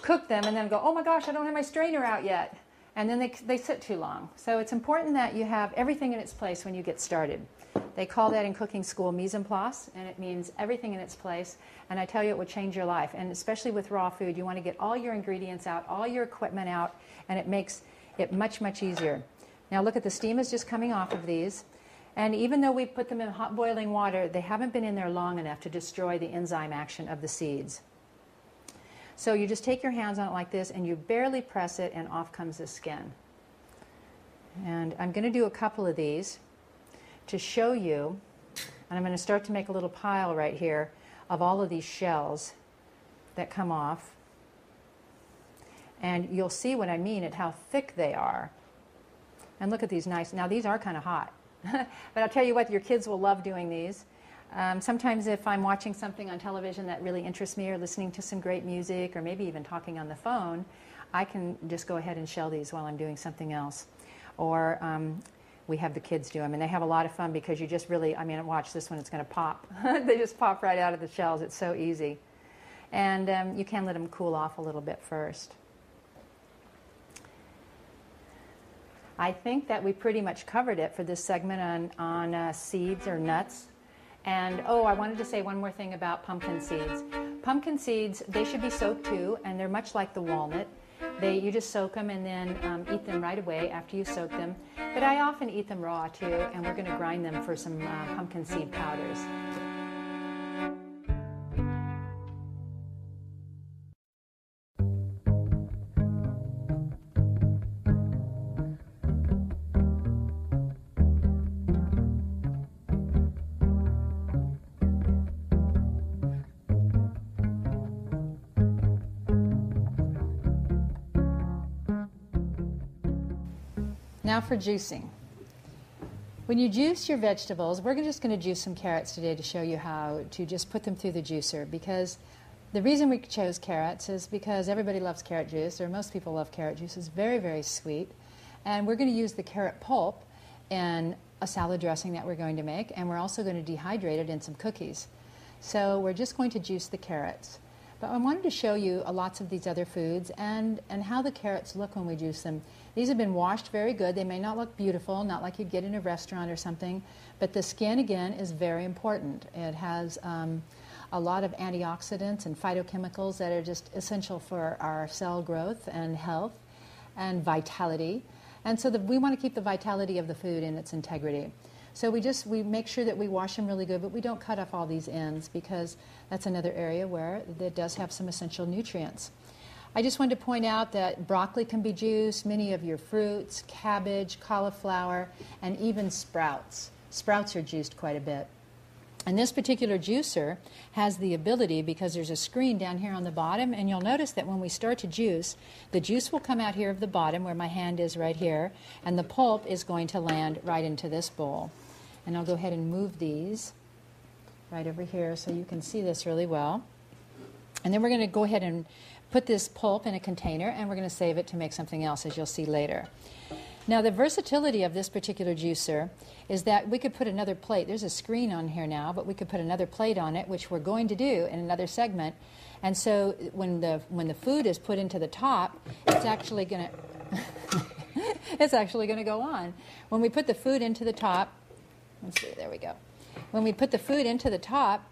cooked them, and then go, oh my gosh, I don't have my strainer out yet. And then they sit too long. So it's important that you have everything in its place when you get started. They call that in cooking school mise en place, and it means everything in its place. And I tell you, it will change your life. And especially with raw food, you want to get all your ingredients out, all your equipment out, and it makes it much, much easier. Now look at the steam is just coming off of these. And even though we put them in hot boiling water, they haven't been in there long enough to destroy the enzyme action of the seeds. So you just take your hands on it like this, and you barely press it, and off comes the skin. And I'm going to do a couple of these to show you, and I'm going to start to make a little pile right here of all of these shells that come off. And you'll see what I mean at how thick they are. And look at these nice, now these are kind of hot. But I'll tell you what, your kids will love doing these. Sometimes if I'm watching something on television that really interests me, or listening to some great music, or maybe even talking on the phone, I can just go ahead and shell these while I'm doing something else. Or we have the kids do them, and they have a lot of fun because you just really, I mean, watch this one, it's going to pop. They just pop right out of the shells. It's so easy. And you can let them cool off a little bit first. I think that we pretty much covered it for this segment on seeds or nuts. And, oh, I wanted to say one more thing about pumpkin seeds. Pumpkin seeds, they should be soaked too, and they're much like the walnut. You just soak them and then eat them right away after you soak them. But I often eat them raw too, and we're going to grind them for some pumpkin seed powders. Now for juicing. When you juice your vegetables, we're just going to juice some carrots today to show you how to just put them through the juicer, because the reason we chose carrots is because everybody loves carrot juice, or most people love carrot juice. It's very, very sweet. And we're going to use the carrot pulp in a salad dressing that we're going to make, and we're also going to dehydrate it in some cookies. So we're just going to juice the carrots. But I wanted to show you lots of these other foods and how the carrots look when we juice them. These have been washed very good. They may not look beautiful, not like you'd get in a restaurant or something, but the skin, again, is very important. It has a lot of antioxidants and phytochemicals that are just essential for our cell growth and health and vitality. And so we want to keep the vitality of the food in its integrity. So we make sure that we wash them really good, but we don't cut off all these ends because that's another area where it does have some essential nutrients. I just wanted to point out that broccoli can be juiced, many of your fruits, cabbage, cauliflower, and even sprouts. Sprouts are juiced quite a bit. And this particular juicer has the ability, because there's a screen down here on the bottom, and you'll notice that when we start to juice, the juice will come out here of the bottom where my hand is right here, and the pulp is going to land right into this bowl. And I'll go ahead and move these right over here so you can see this really well. And then we're going to go ahead and put this pulp in a container, and we're going to save it to make something else, as you'll see later. Now, the versatility of this particular juicer is that we could put another plate. There's a screen on here now, but we could put another plate on it, which we're going to do in another segment. And so when the food is put into the top, it's actually going to it's actually going to go on. When we put the food into the top, let's see, there we go. When we put the food into the top,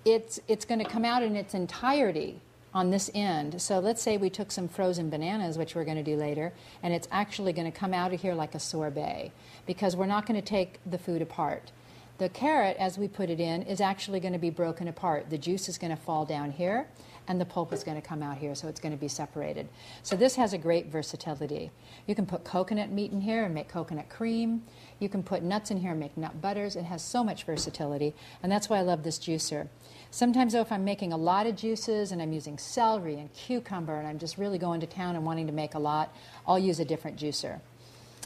it's going to come out in its entirety on this end. So let's say we took some frozen bananas, which we're going to do later, and it's actually going to come out of here like a sorbet, because we're not going to take the food apart. The carrot, as we put it in, is actually going to be broken apart. The juice is going to fall down here, and the pulp is going to come out here, so it's going to be separated. So this has a great versatility. You can put coconut meat in here and make coconut cream. You can put nuts in here and make nut butters. It has so much versatility, and that's why I love this juicer. Sometimes, though, if I'm making a lot of juices and I'm using celery and cucumber and I'm just really going to town and wanting to make a lot, I'll use a different juicer.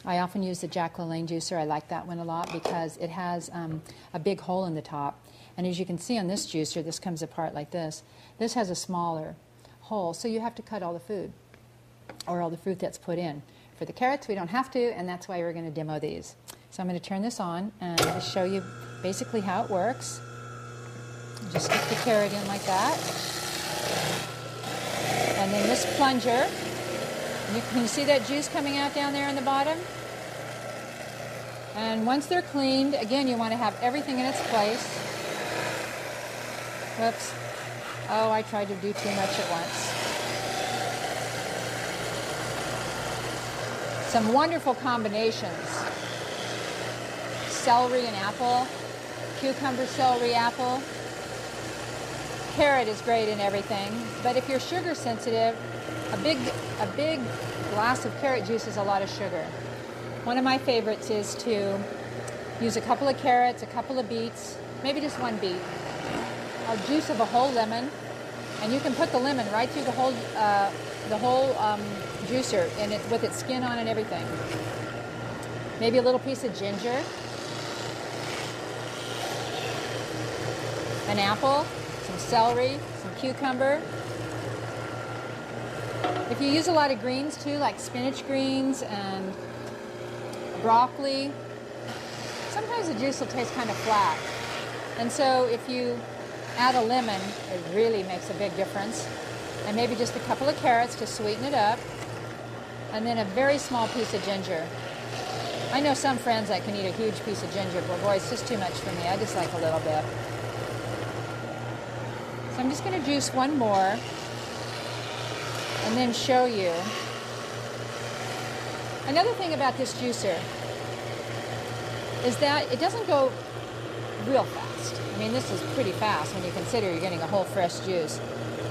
I often use the Jack LaLanne juicer. I like that one a lot because it has a big hole in the top. And as you can see on this juicer, this comes apart like this. This has a smaller hole, so you have to cut all the food or all the fruit that's put in. For the carrots, we don't have to, and that's why we're going to demo these. So I'm going to turn this on and just show you basically how it works. Just stick the carrot in like that. And then this plunger, you can see that juice coming out down there in the bottom? And once they're cleaned, again, you want to have everything in its place. Whoops. Oh, I tried to do too much at once. Some wonderful combinations. Celery and apple, cucumber, celery, apple. Carrot is great in everything, but if you're sugar sensitive, a big glass of carrot juice is a lot of sugar. One of my favorites is to use a couple of carrots, a couple of beets, maybe just one beet, a juice of a whole lemon, and you can put the lemon right through the whole juicer, and with its skin on and everything. Maybe a little piece of ginger, an apple, some celery, some cucumber. If you use a lot of greens too, like spinach greens and broccoli, sometimes the juice will taste kind of flat. And so if you add a lemon, it really makes a big difference. And maybe just a couple of carrots to sweeten it up. And then a very small piece of ginger. I know some friends that can eat a huge piece of ginger, but boy, it's just too much for me. I just like a little bit. So I'm just going to juice one more and then show you. Another thing about this juicer is that it doesn't go real fast. I mean, this is pretty fast when you consider you're getting a whole fresh juice.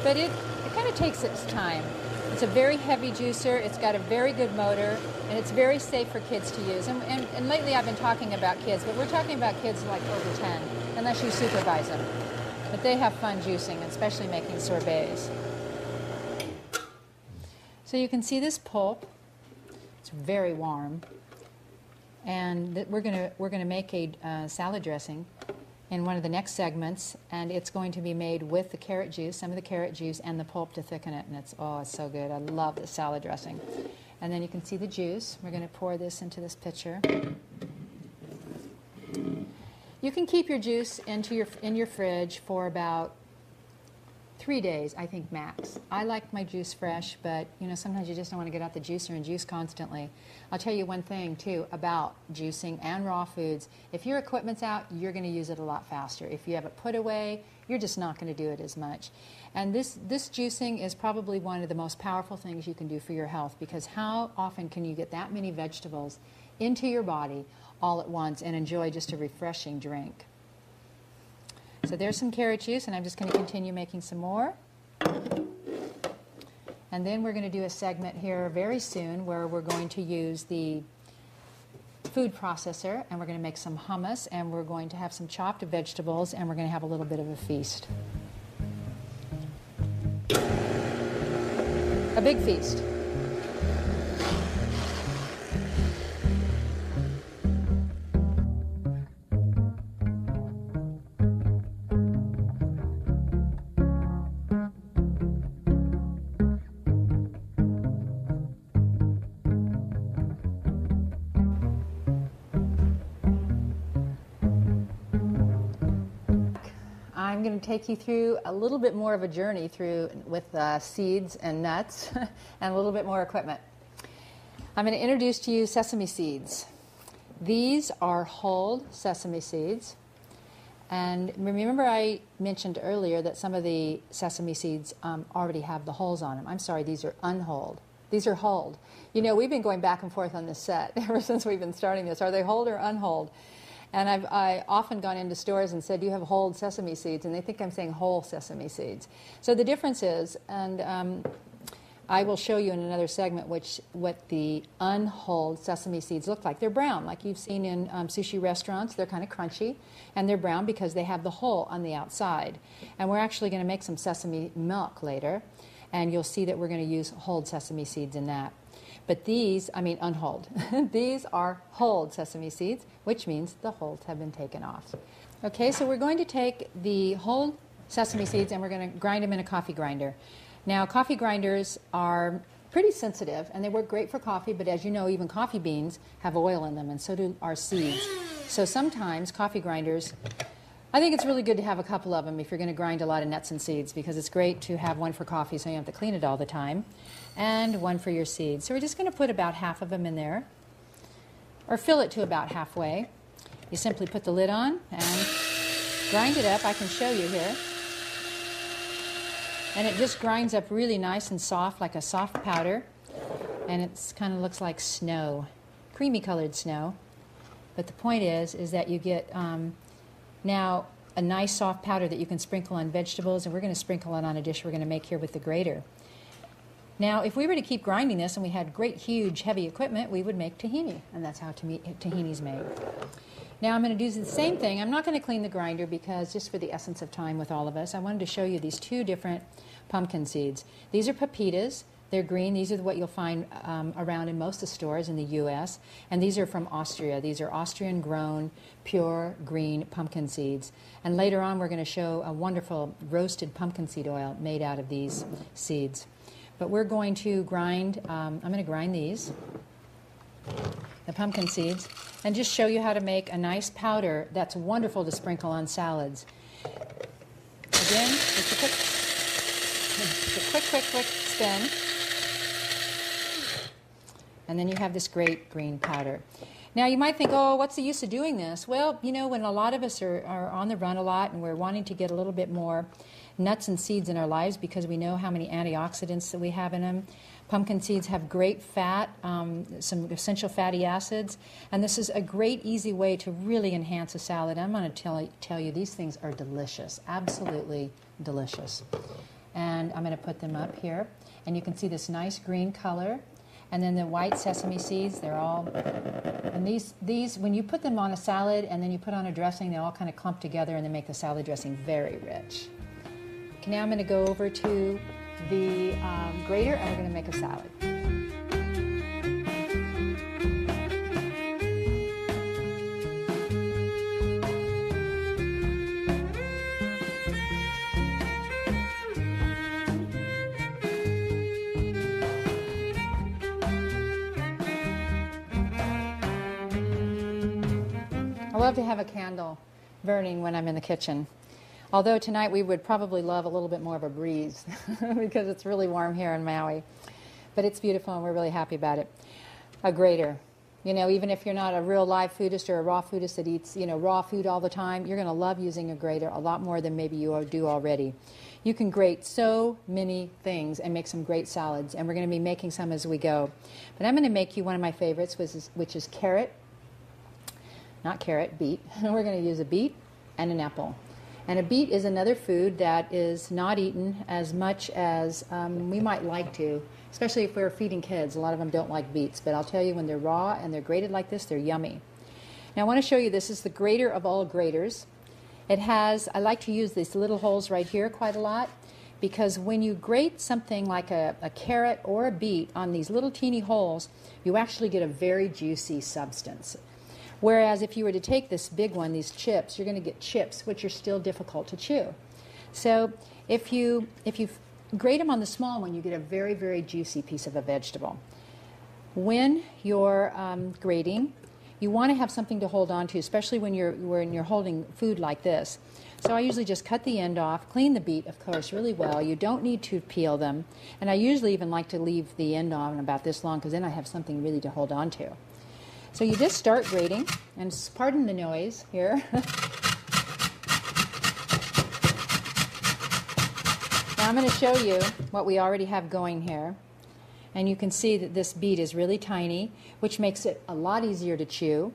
But it kind of takes its time. It's a very heavy juicer. It's got a very good motor, and it's very safe for kids to use. And lately I've been talking about kids, but we're talking about kids like over 10, unless you supervise them. But they have fun juicing, especially making sorbets. So you can see this pulp. It's very warm. And we're gonna make a salad dressing in one of the next segments, and it's going to be made with the carrot juice, some of the carrot juice, and the pulp to thicken it. And it's so good. I love the salad dressing. And then you can see the juice. We're going to pour this into this pitcher. You can keep your juice in your fridge for about 3 days, I think, max. I like my juice fresh, but sometimes you just don't want to get out the juicer and juice constantly. I'll tell you one thing too about juicing and raw foods. If your equipment's out, you're going to use it a lot faster. If you have it put away, you're just not going to do it as much. And this juicing is probably one of the most powerful things you can do for your health, because how often can you get that many vegetables into your body, all at once and enjoy just a refreshing drink. So there's some carrot juice, and I'm just going to continue making some more. And then we're going to do a segment here very soon where we're going to use the food processor, and we're going to make some hummus, and we're going to have some chopped vegetables, and we're going to have a little bit of a feast. A big feast. I'm going to take you through a little bit more of a journey through with seeds and nuts and a little bit more equipment. I'm going to introduce to you sesame seeds. These are hulled sesame seeds. And remember I mentioned earlier that some of the sesame seeds already have the hulls on them. I'm sorry, these are unhulled. These are hulled. You know, we've been going back and forth on this set ever since we've been starting this. Are they hulled or unhulled? And I've often gone into stores and said, "Do you have hulled sesame seeds?" And they think I'm saying whole sesame seeds. So the difference is, and I will show you in another segment what the unhulled sesame seeds look like. They're brown, like you've seen in sushi restaurants. They're kind of crunchy, and they're brown because they have the hull on the outside. And we're actually going to make some sesame milk later, and you'll see that we're going to use hulled sesame seeds in that. But these, I mean unhulled, these are hulled sesame seeds, which means the hulls have been taken off. Okay, so we're going to take the hulled sesame seeds and we're going to grind them in a coffee grinder. Now, coffee grinders are pretty sensitive and they work great for coffee, but as you know, even coffee beans have oil in them, and so do our seeds. So sometimes coffee grinders, I think it's really good to have a couple of them if you're going to grind a lot of nuts and seeds, because it's great to have one for coffee so you don't have to clean it all the time, and one for your seeds. So we're just going to put about half of them in there, or fill it to about halfway. You simply put the lid on and grind it up. I can show you here. And it just grinds up really nice and soft, like a soft powder. And it kind of looks like snow, creamy colored snow. But the point is that you get now a nice soft powder that you can sprinkle on vegetables, and we're going to sprinkle it on a dish we're going to make here with the grater. Now, if we were to keep grinding this and we had great, huge, heavy equipment, we would make tahini, and that's how tahini's made. Now, I'm going to do the same thing. I'm not going to clean the grinder because just for the essence of time with all of us, I wanted to show you these two different pumpkin seeds. These are pepitas. They're green. These are what you'll find around in most of the stores in the U.S., and these are from Austria. These are Austrian-grown, pure green pumpkin seeds. And later on, we're going to show a wonderful roasted pumpkin seed oil made out of these seeds. But we're going to grind, I'm going to grind these, the pumpkin seeds, and just show you how to make a nice powder that's wonderful to sprinkle on salads. Again, just a quick spin. And then you have this great green powder. Now you might think, oh, what's the use of doing this? Well, you know, when a lot of us are on the run a lot and we're wanting to get a little bit more nuts and seeds in our lives because we know how many antioxidants that we have in them. Pumpkin seeds have great fat, some essential fatty acids, and this is a great, easy way to really enhance a salad. I'm going to tell you these things are delicious, absolutely delicious. And I'm going to put them up here, and you can see this nice green color. And then the white sesame seeds, they're all, and these, when you put them on a salad and then you put on a dressing, they all kind of clump together and they make the salad dressing very rich. Okay, now I'm going to go over to the grater and we're going to make a salad. I love to have a candle burning when I'm in the kitchen. Although tonight we would probably love a little bit more of a breeze because it's really warm here in Maui. But it's beautiful and we're really happy about it. A grater. You know, even if you're not a real live foodist or a raw foodist that eats, you know, raw food all the time, you're going to love using a grater a lot more than maybe you do already. You can grate so many things and make some great salads, and we're going to be making some as we go. But I'm going to make you one of my favorites, which is carrot. not carrot, beet. We're going to use a beet and an apple. And a beet is another food that is not eaten as much as we might like to, especially if we're feeding kids. A lot of them don't like beets, but I'll tell you, when they're raw and they're grated like this, they're yummy. Now I want to show you, this is the grater of all graters. It has, I like to use these little holes right here quite a lot, because when you grate something like a carrot or a beet on these little teeny holes, you actually get a very juicy substance. Whereas if you were to take this big one, these chips, you're going to get chips, which are still difficult to chew. So if you grate them on the small one, you get a very, very juicy piece of a vegetable. When you're grating, you want to have something to hold on to, especially when you're holding food like this. So I usually just cut the end off, clean the beet, of course, really well. You don't need to peel them. And I usually even like to leave the end on about this long, because then I have something really to hold on to. So you just start grating, and pardon the noise here. Now I'm going to show you what we already have going here. And you can see that this beet is really tiny, which makes it a lot easier to chew.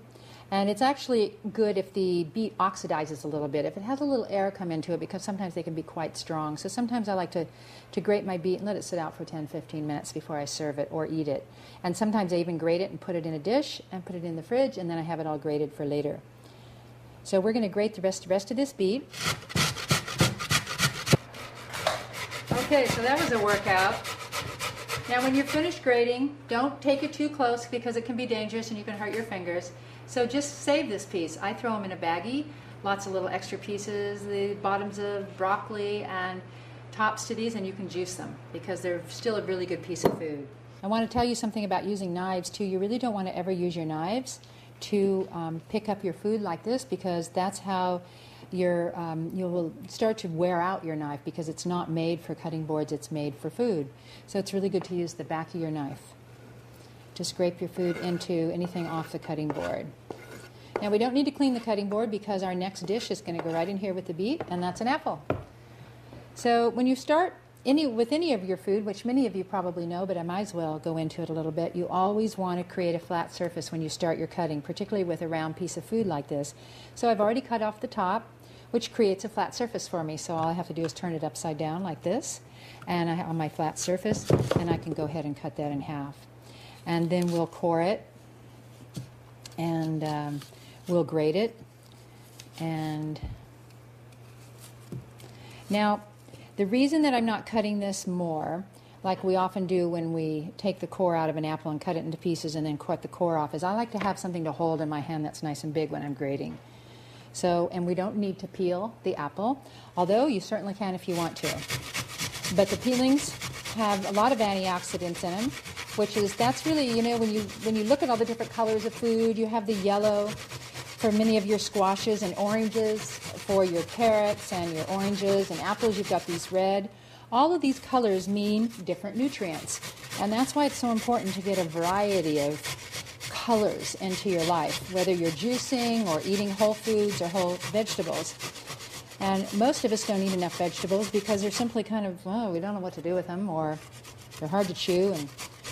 And it's actually good if the beet oxidizes a little bit, if it has a little air come into it, because sometimes they can be quite strong. So sometimes I like to grate my beet and let it sit out for 10-15 minutes before I serve it or eat it. And sometimes I even grate it and put it in a dish and put it in the fridge, and then I have it all grated for later. So we're going to grate the rest of this beet. Okay, so that was a workout. Now when you're finished grating, don't take it too close, because it can be dangerous and you can hurt your fingers. So just save this piece. I throw them in a baggie, lots of little extra pieces, the bottoms of broccoli and tops to these, and you can juice them because they're still a really good piece of food. I want to tell you something about using knives too. You really don't want to ever use your knives to pick up your food like this, because that's how you will start to wear out your knife, because it's not made for cutting boards, it's made for food. So it's really good to use the back of your knife to scrape your food into anything off the cutting board. Now we don't need to clean the cutting board, because our next dish is going to go right in here with the beet, and that's an apple. So when you start with any of your food, which many of you probably know, but I might as well go into it a little bit, you always want to create a flat surface when you start your cutting, particularly with a round piece of food like this. So I've already cut off the top, which creates a flat surface for me. So all I have to do is turn it upside down like this, and on my flat surface, and I can go ahead and cut that in half. And then we'll core it, and we'll grate it. And now, the reason that I'm not cutting this more, like we often do when we take the core out of an apple and cut it into pieces and then cut the core off, is I like to have something to hold in my hand that's nice and big when I'm grating. So, and we don't need to peel the apple, although you certainly can if you want to. But the peelings have a lot of antioxidants in them, that's really, you know, when you look at all the different colors of food, you have the yellow for many of your squashes, and oranges for your carrots and your oranges, and apples you've got these red. All of these colors mean different nutrients, and that's why it's so important to get a variety of colors into your life, whether you're juicing or eating whole foods or whole vegetables. And most of us don't eat enough vegetables because they're simply kind of, we don't know what to do with them, or they're hard to chew, and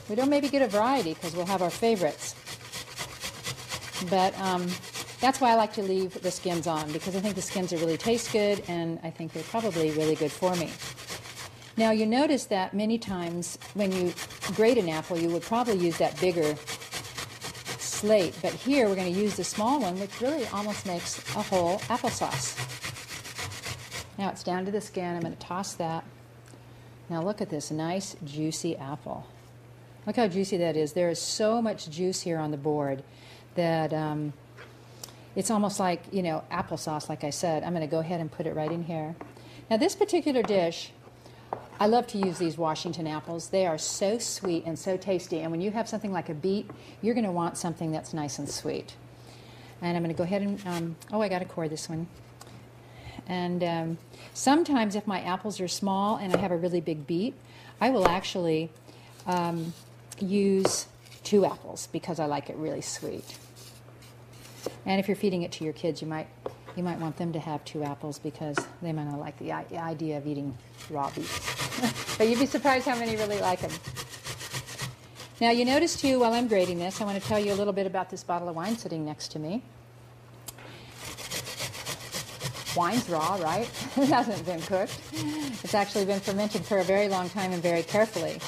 we don't maybe get a variety because we'll have our favorites. But that's why I like to leave the skins on, because I think the skins are really taste good, and I think they're probably really good for me. Now you notice that many times when you grate an apple, you would probably use that bigger slate, but here we're going to use the small one, which really almost makes a whole applesauce. Now it's down to the skin. I'm going to toss that. Now look at this nice juicy apple. Look how juicy that is. There is so much juice here on the board that it's almost like, you know, applesauce, like I said. I'm going to go ahead and put it right in here. Now this particular dish, I love to use these Washington apples. They are so sweet and so tasty. And when you have something like a beet, you're going to want something that's nice and sweet. And I'm going to go ahead and, I got to core this one. And sometimes if my apples are small and I have a really big beet, I will actually use 2 apples because I like it really sweet. And if you're feeding it to your kids, you might want them to have 2 apples because they might not like the idea of eating raw beets. But you'd be surprised how many really like them. Now you notice too, while I'm grating this, I want to tell you a little bit about this bottle of wine sitting next to me. Wine's raw, right? It hasn't been cooked. It's actually been fermented for a very long time and very carefully.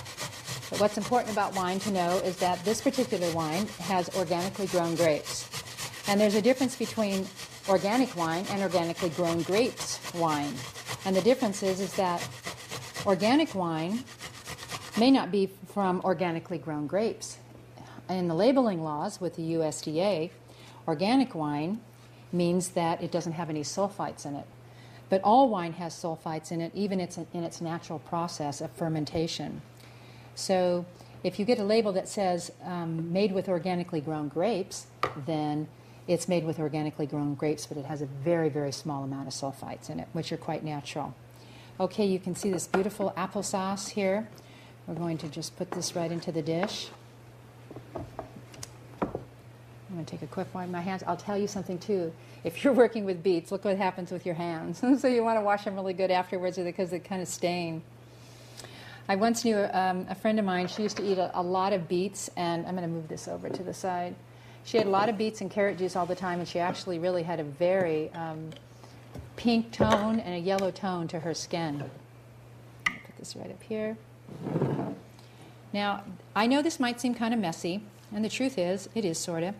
But what's important about wine to know is that this particular wine has organically grown grapes. And there's a difference between organic wine and organically grown grapes wine. And the difference is that organic wine may not be from organically grown grapes. In the labeling laws with the USDA, organic wine means that it doesn't have any sulfites in it. But all wine has sulfites in it, even in its natural process of fermentation. So if you get a label that says made with organically grown grapes, then it's made with organically grown grapes, but it has a very, very small amount of sulfites in it, which are quite natural. Okay, you can see this beautiful applesauce here. We're going to just put this right into the dish. I'm going to take a quick wipe of my hands. I'll tell you something too. If you're working with beets, look what happens with your hands. So you want to wash them really good afterwards because they kind of stain. I once knew a friend of mine, she used to eat a lot of beets, and I'm going to move this over to the side. She had a lot of beets and carrot juice all the time, and she actually really had a very pink tone and a yellow tone to her skin. I'll put this right up here. Now, I know this might seem kind of messy, and the truth is, it is sort of,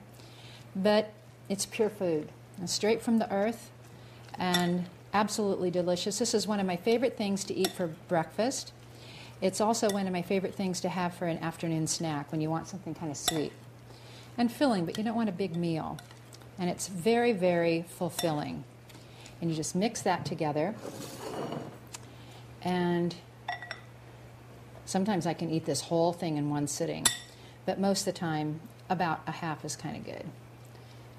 but it's pure food. It's straight from the earth and absolutely delicious. This is one of my favorite things to eat for breakfast. It's also one of my favorite things to have for an afternoon snack when you want something kind of sweet and filling, but you don't want a big meal. And it's very, very fulfilling. And you just mix that together. And sometimes I can eat this whole thing in one sitting, but most of the time, about a half is kind of good.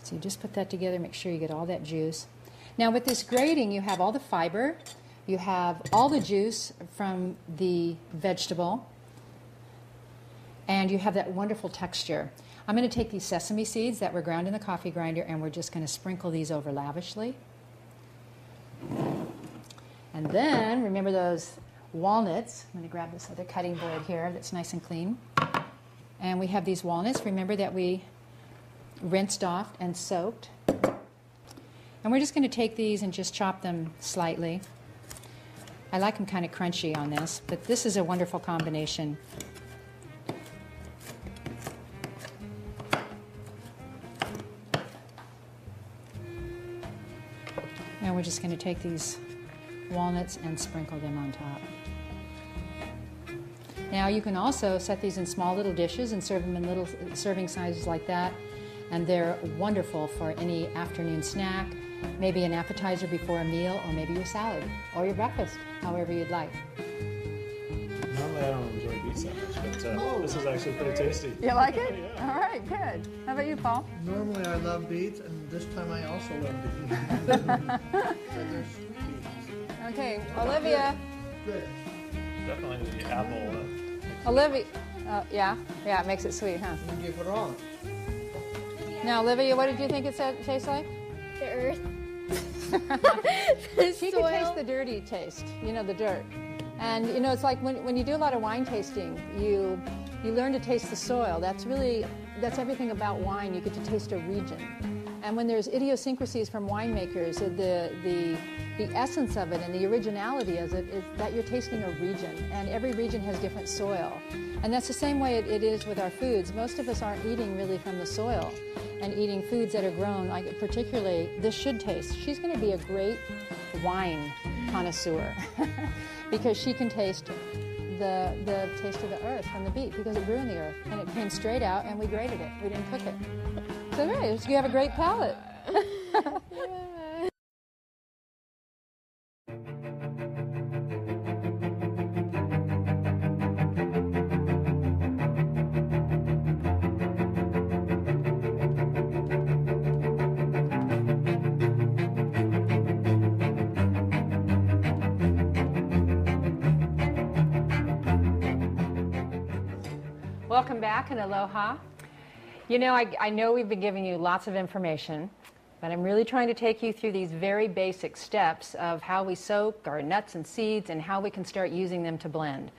So you just put that together, make sure you get all that juice. Now with this grating, you have all the fiber, you have all the juice from the vegetable, and you have that wonderful texture. I'm going to take these sesame seeds that were ground in the coffee grinder, and we're just going to sprinkle these over lavishly. And then, remember those walnuts. I'm going to grab this other cutting board here that's nice and clean. And we have these walnuts, remember, that we rinsed off and soaked. And we're just going to take these and just chop them slightly. I like them kind of crunchy on this, but this is a wonderful combination. And we're just going to take these walnuts and sprinkle them on top. Now you can also set these in small little dishes and serve them in little serving sizes like that, and they're wonderful for any afternoon snack, maybe an appetizer before a meal, or maybe your salad or your breakfast, however you'd like. Normally I don't enjoy beets that much, but this is actually pretty tasty. You like it? Yeah. All right, good. How about you, Paul? Normally I love beets, and this time I also love beets. But they're sweet beets. Okay, Olivia. Good. Definitely the apple. Olivia. Yeah, it makes it sweet, huh? You give it all. Now, Olivia, what did you think it tastes like? The earth. She could taste the dirty taste, the dirt. And, it's like when you do a lot of wine tasting, you learn to taste the soil. That's everything about wine. You get to taste a region. And when there's idiosyncrasies from winemakers, the essence of it and the originality of it is that you're tasting a region. And every region has different soil. And that's the same way it is with our foods. Most of us aren't eating really from the soil and eating foods that are grown, like particularly this should taste. She's going to be a great wine connoisseur because she can taste the taste of the earth from the beet because it grew in the earth and it came straight out and we grated it. We didn't cook it. So right, you have a great palate. Welcome back and aloha. I know we've been giving you lots of information, but I'm really trying to take you through these very basic steps of how we soak our nuts and seeds and how we can start using them to blend.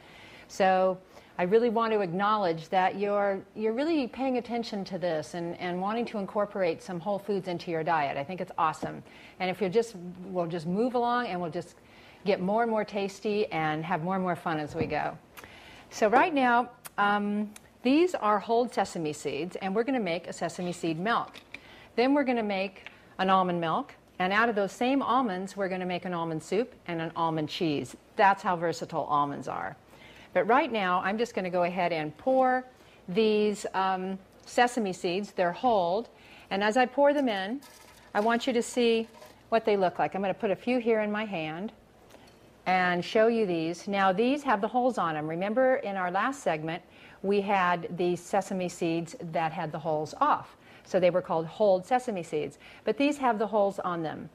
So I really want to acknowledge that you're really paying attention to this and wanting to incorporate some whole foods into your diet. I think it's awesome. And if we'll just move along and we'll just get more and more tasty and have more and more fun as we go. So right now, these are whole sesame seeds, and we're going to make a sesame seed milk. Then we're going to make an almond milk, and out of those same almonds, we're going to make an almond soup and an almond cheese. That's how versatile almonds are. But right now, I'm just going to go ahead and pour these sesame seeds. They're whole, and as I pour them in, I want you to see what they look like. I'm going to put a few here in my hand and show you these. Now, these have the holes on them. Remember, in our last segment, we had these sesame seeds that had the holes off. So they were called whole sesame seeds. But these have the holes on them.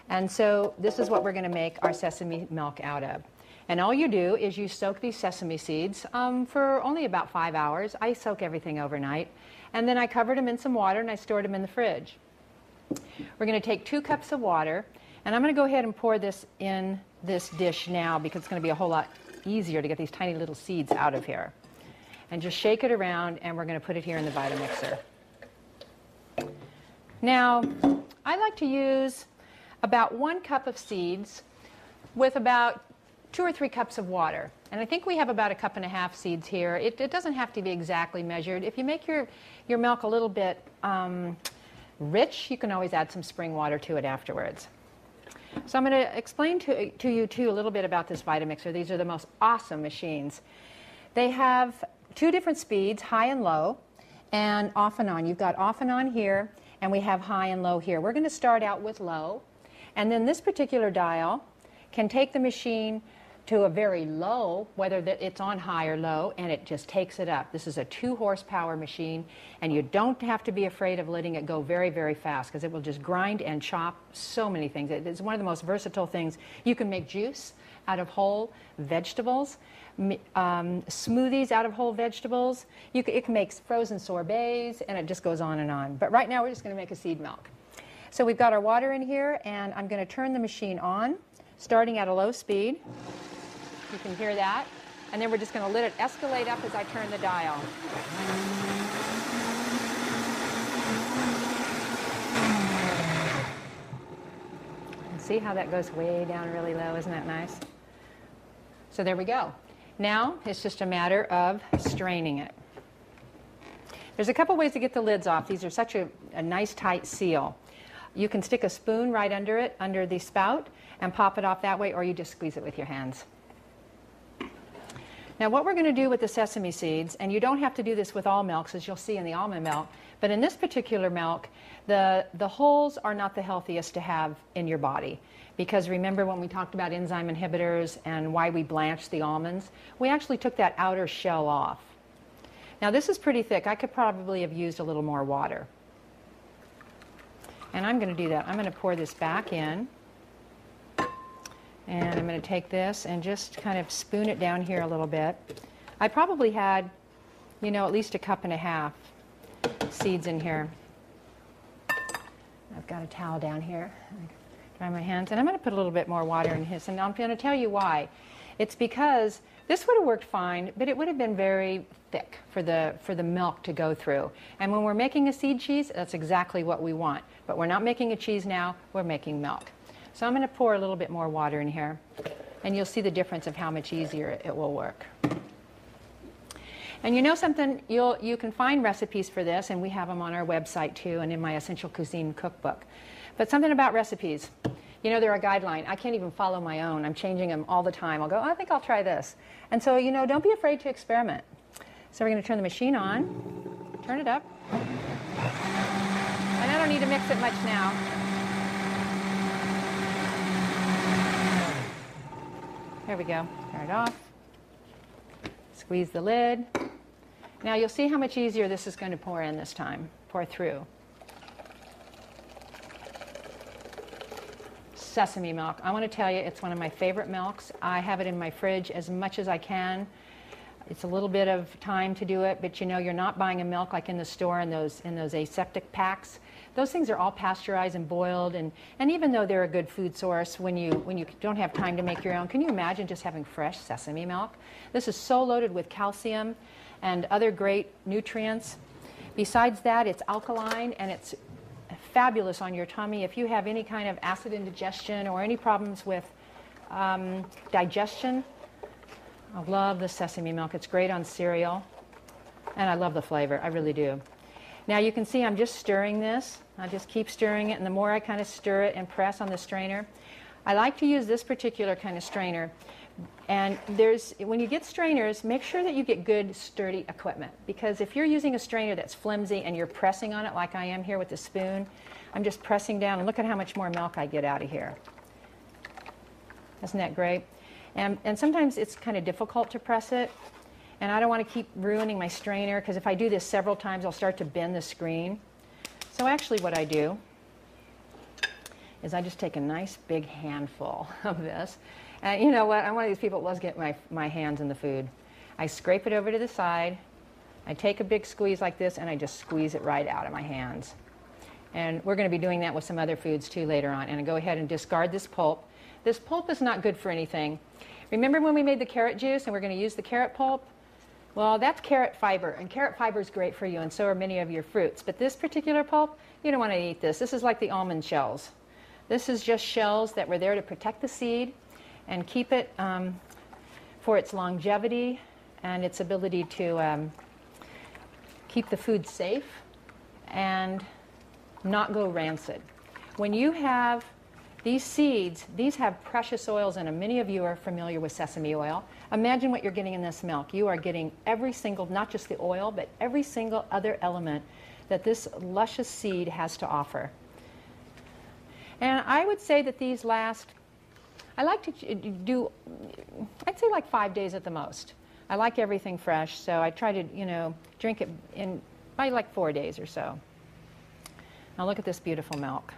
And so this is what we're going to make our sesame milk out of. And all you do is you soak these sesame seeds for only about 5 hours. I soak everything overnight. And then I covered them in some water and I stored them in the fridge. We're going to take 2 cups of water. And I'm going to go ahead and pour this in this dish now because it's going to be a whole lot easier to get these tiny little seeds out of here. And just shake it around, and we're going to put it here in the Vitamixer. Now, I like to use about 1 cup of seeds with about 2 or 3 cups of water. And I think we have about 1.5 cups seeds here. It doesn't have to be exactly measured. If you make your milk a little bit rich, you can always add some spring water to it afterwards. So I'm going to explain to you, too, a little bit about this Vitamixer. These are the most awesome machines. They have 2 different speeds, high and low, and off and on. You've got off and on here, and we have high and low here. We're going to start out with low, and then this particular dial can take the machine to a very low, whether it's on high or low, and it just takes it up. This is a 2-horsepower machine, and you don't have to be afraid of letting it go very, very fast because it will just grind and chop so many things. It's one of the most versatile things. You can make juice out of whole vegetables, smoothies out of whole vegetables. It can make frozen sorbets, and it just goes on and on. But right now, we're just going to make a seed milk. So we've got our water in here, and I'm going to turn the machine on, starting at a low speed. You can hear that. And then we're just going to let it escalate up as I turn the dial. And see how that goes way down really low? Isn't that nice? So there we go. Now it's just a matter of straining it. There's a couple ways to get the lids off. These are such a nice tight seal. You can stick a spoon right under it, under the spout, and pop it off that way, or you just squeeze it with your hands. Now what we're going to do with the sesame seeds, and you don't have to do this with all milks, as you'll see in the almond milk, but in this particular milk, the holes are not the healthiest to have in your body. Because remember when we talked about enzyme inhibitors and why we blanch the almonds, we actually took that outer shell off. Now this is pretty thick. I could probably have used a little more water. And I'm going to do that. I'm going to pour this back in. And I'm going to take this and just kind of spoon it down here a little bit. I probably had, at least 1.5 cups seeds in here. I've got a towel down here. Dry my hands. And I'm going to put a little bit more water in his. And I'm going to tell you why. It's because this would have worked fine, but it would have been very thick for the milk to go through. And when we're making a seed cheese, that's exactly what we want. But we're not making a cheese now. We're making milk. So I'm going to pour a little bit more water in here, and you'll see the difference of how much easier it will work. And you know something? You can find recipes for this, and we have them on our website too, and in my Essential Cuisine cookbook. But something about recipes. They're a guideline. I can't even follow my own. I'm changing them all the time. I'll go, I think I'll try this. And so, don't be afraid to experiment. So we're going to turn the machine on, turn it up. And I don't need to mix it much now. There we go. Turn it off. Squeeze the lid. Now you'll see how much easier this is going to pour in this time. Pour through. Sesame milk. I want to tell you, it's one of my favorite milks. I have it in my fridge as much as I can. It's a little bit of time to do it, but you know, you're not buying a milk like in the store in those aseptic packs. Those things are all pasteurized and boiled, and even though they're a good food source, when you don't have time to make your own, can you imagine just having fresh sesame milk? This is so loaded with calcium and other great nutrients. Besides that, it's alkaline and it's fabulous on your tummy. If you have any kind of acid indigestion or any problems with digestion, I love the sesame milk. It's great on cereal, and I love the flavor. I really do. Now you can see I'm just stirring this. I just keep stirring it, and the more I kind of stir it and press on the strainer. I like to use this particular kind of strainer. And when you get strainers, make sure that you get good, sturdy equipment. Because if you're using a strainer that's flimsy and you're pressing on it like I am here with the spoon, I'm just pressing down, and look at how much more milk I get out of here. Isn't that great? And sometimes it's kind of difficult to press it, and I don't want to keep ruining my strainer, because if I do this several times, I'll start to bend the screen. So actually what I do is I just take a nice big handful of this. And you know what? I'm one of these people that loves getting my hands in the food. I scrape it over to the side. I take a big squeeze like this, and I just squeeze it right out of my hands. And we're going to be doing that with some other foods too later on. And I go ahead and discard this pulp. This pulp is not good for anything. Remember when we made the carrot juice and we're going to use the carrot pulp? Well, that's carrot fiber, and carrot fiber is great for you, and so are many of your fruits. But this particular pulp, you don't want to eat this. This is like the almond shells. This is just shells that were there to protect the seed and keep it for its longevity and its ability to keep the food safe and not go rancid. When you have these seeds, these have precious oils in them. Many of you are familiar with sesame oil. Imagine what you're getting in this milk. You are getting every single, not just the oil, but every single other element that this luscious seed has to offer. And I would say that these last, I like to do, I'd say like 5 days at the most. I like everything fresh, so I try to, drink it in by like 4 days or so. Now look at this beautiful milk.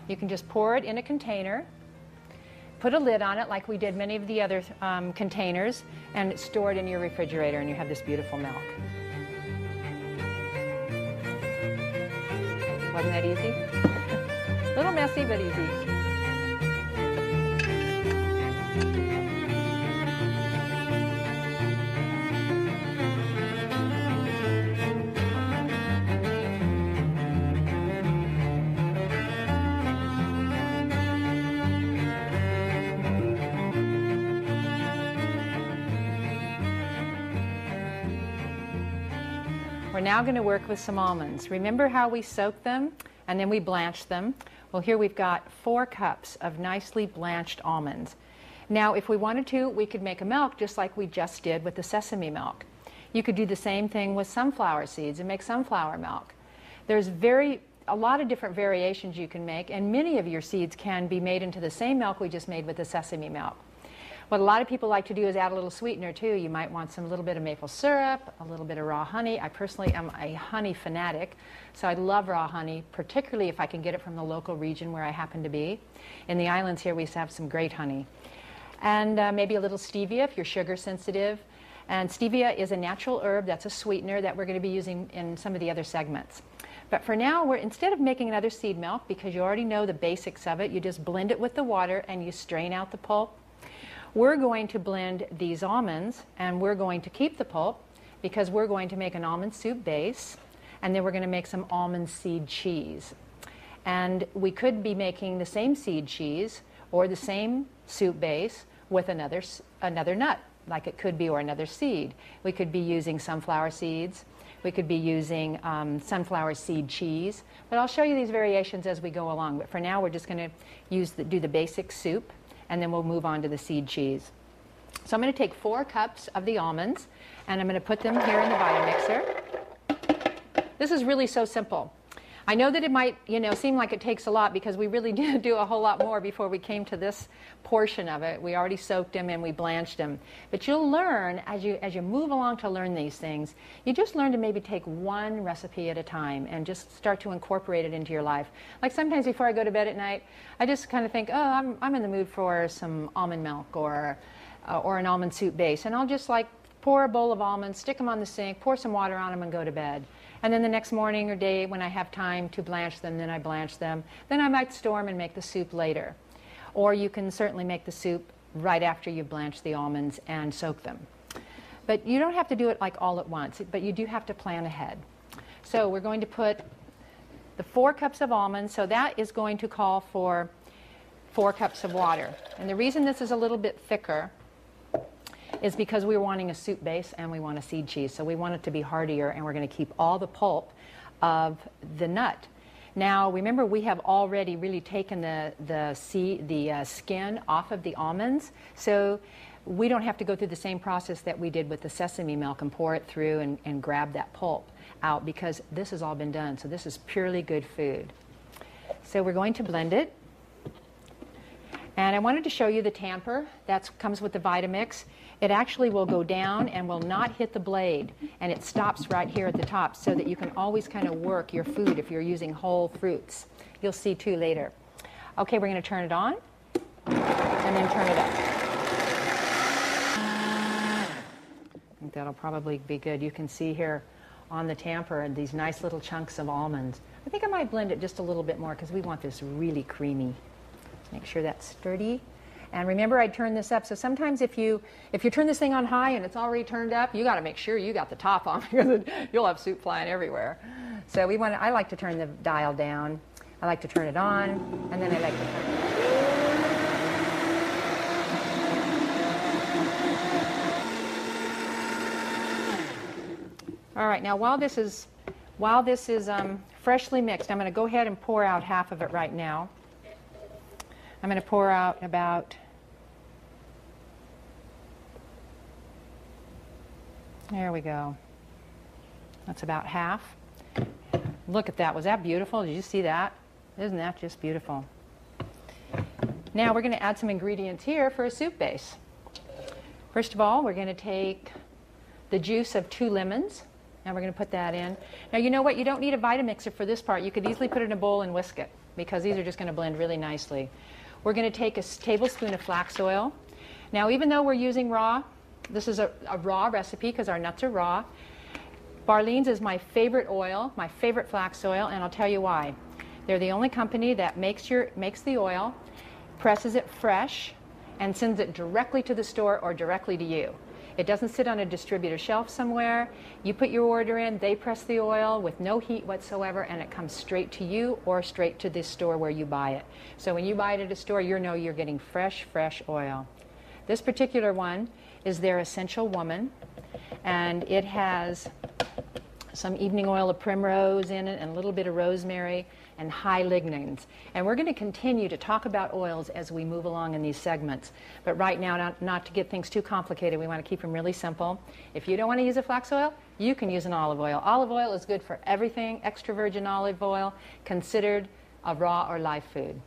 You can just pour it in a container, put a lid on it like we did many of the other containers, and store it in your refrigerator, and you have this beautiful milk. Wasn't that easy? A little messy, but easy. We're now going to work with some almonds. Remember how we soaked them and then we blanched them? Well, here we've got 4 cups of nicely blanched almonds. Now, if we wanted to, we could make a milk just like we just did with the sesame milk. You could do the same thing with sunflower seeds and make sunflower milk. There's a lot of different variations you can make, and many of your seeds can be made into the same milk we just made with the sesame milk. What a lot of people like to do is add a little sweetener too. You might want a little bit of maple syrup, a little bit of raw honey. I personally am a honey fanatic, so I love raw honey, particularly if I can get it from the local region where I happen to be. In the islands here, we have some great honey. And maybe a little stevia if you're sugar sensitive. And stevia is a natural herb that's a sweetener that we're going to be using in some of the other segments. But for now, instead of making another seed milk, because you already know the basics of it, you just blend it with the water and you strain out the pulp. We're going to blend these almonds, and we're going to keep the pulp because we're going to make an almond soup base, and then we're going to make some almond seed cheese. And we could be making the same seed cheese or the same soup base with another nut, like it could be, or another seed. We could be using sunflower seeds. We could be using sunflower seed cheese. But I'll show you these variations as we go along. But for now, we're just going to do the basic soup, and then we'll move on to the seed cheese. So I'm going to take 4 cups of the almonds, and I'm going to put them here in the Vitamixer. This is really so simple. I know that it might, seem like it takes a lot, because we really did do a whole lot more before we came to this portion of it. We already soaked them and we blanched them. But you'll learn as you move along to learn these things. You just learn to maybe take one recipe at a time and just start to incorporate it into your life. Like sometimes before I go to bed at night, I just kind of think, oh, I'm in the mood for some almond milk or an almond soup base, and I'll just like pour a bowl of almonds, stick them on the sink, pour some water on them, and go to bed. And then the next morning or day when I have time to blanch them, then I blanch them. Then I might store them and make the soup later. Or you can certainly make the soup right after you blanch the almonds and soak them. But you don't have to do it like all at once, but you do have to plan ahead. So we're going to put the 4 cups of almonds, so that is going to call for 4 cups of water. And the reason this is a little bit thicker is because we're wanting a soup base and we want a seed cheese. So we want it to be heartier, and we're going to keep all the pulp of the nut. Now, remember, we have already really taken the skin off of the almonds, so we don't have to go through the same process that we did with the sesame milk and pour it through and grab that pulp out, because this has all been done. So this is purely good food. So we're going to blend it. And I wanted to show you the tamper that comes with the Vitamix. It actually will go down and will not hit the blade, and it stops right here at the top so that you can always kind of work your food if you're using whole fruits. You'll see too later. Okay, we're going to turn it on and then turn it up. I think that'll probably be good. You can see here on the tamper and these nice little chunks of almonds. I think I might blend it just a little bit more because we want this really creamy. Make sure that's sturdy. And remember, I turned this up. So sometimes if you turn this thing on high and it's already turned up, you got to make sure you got the top on because you'll have soup flying everywhere. So I like to turn the dial down. I like to turn it on, and then I like to turn it off. All right. Now, while this is freshly mixed, I'm going to go ahead and pour out half of it right now. I'm going to pour out about, there we go. That's about half. Look at that. Was that beautiful? Did you see that? Isn't that just beautiful? Now we're going to add some ingredients here for a soup base. First of all, we're going to take the juice of 2 lemons, and we're going to put that in. Now, you know what? You don't need a Vitamixer for this part. You could easily put it in a bowl and whisk it, because these are just going to blend really nicely. We're going to take a tablespoon of flax oil. Now, even though we're using raw, this is a raw recipe because our nuts are raw. Barlean's is my favorite oil, my favorite flax oil, and I'll tell you why. They're the only company that makes the oil, presses it fresh, and sends it directly to the store or directly to you. It doesn't sit on a distributor shelf somewhere. You put your order in, they press the oil with no heat whatsoever, and it comes straight to you or straight to the store where you buy it. So when you buy it at a store, you know you're getting fresh oil. This particular one is their Essential Woman, and it has some evening oil of primrose in it and a little bit of rosemary and high lignans. And we're going to continue to talk about oils as we move along in these segments. But right now, not to get things too complicated, we want to keep them really simple. If you don't want to use a flax oil, you can use an olive oil. Olive oil is good for everything. Extra virgin olive oil, considered a raw or live food.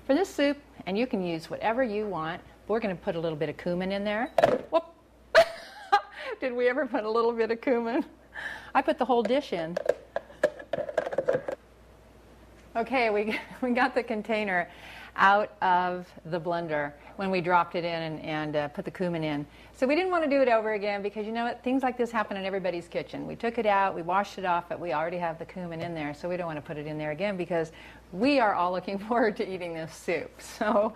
For this soup, and you can use whatever you want, we're going to put a little bit of cumin in there. Whoop. Did we ever put a little bit of cumin? I put the whole dish in. Okay, we got the container out of the blender when we dropped it in and put the cumin in. So we didn't want to do it over again because, you know what, things like this happen in everybody's kitchen. We took it out, we washed it off, but we already have the cumin in there, so we don't want to put it in there again because we are all looking forward to eating this soup. So,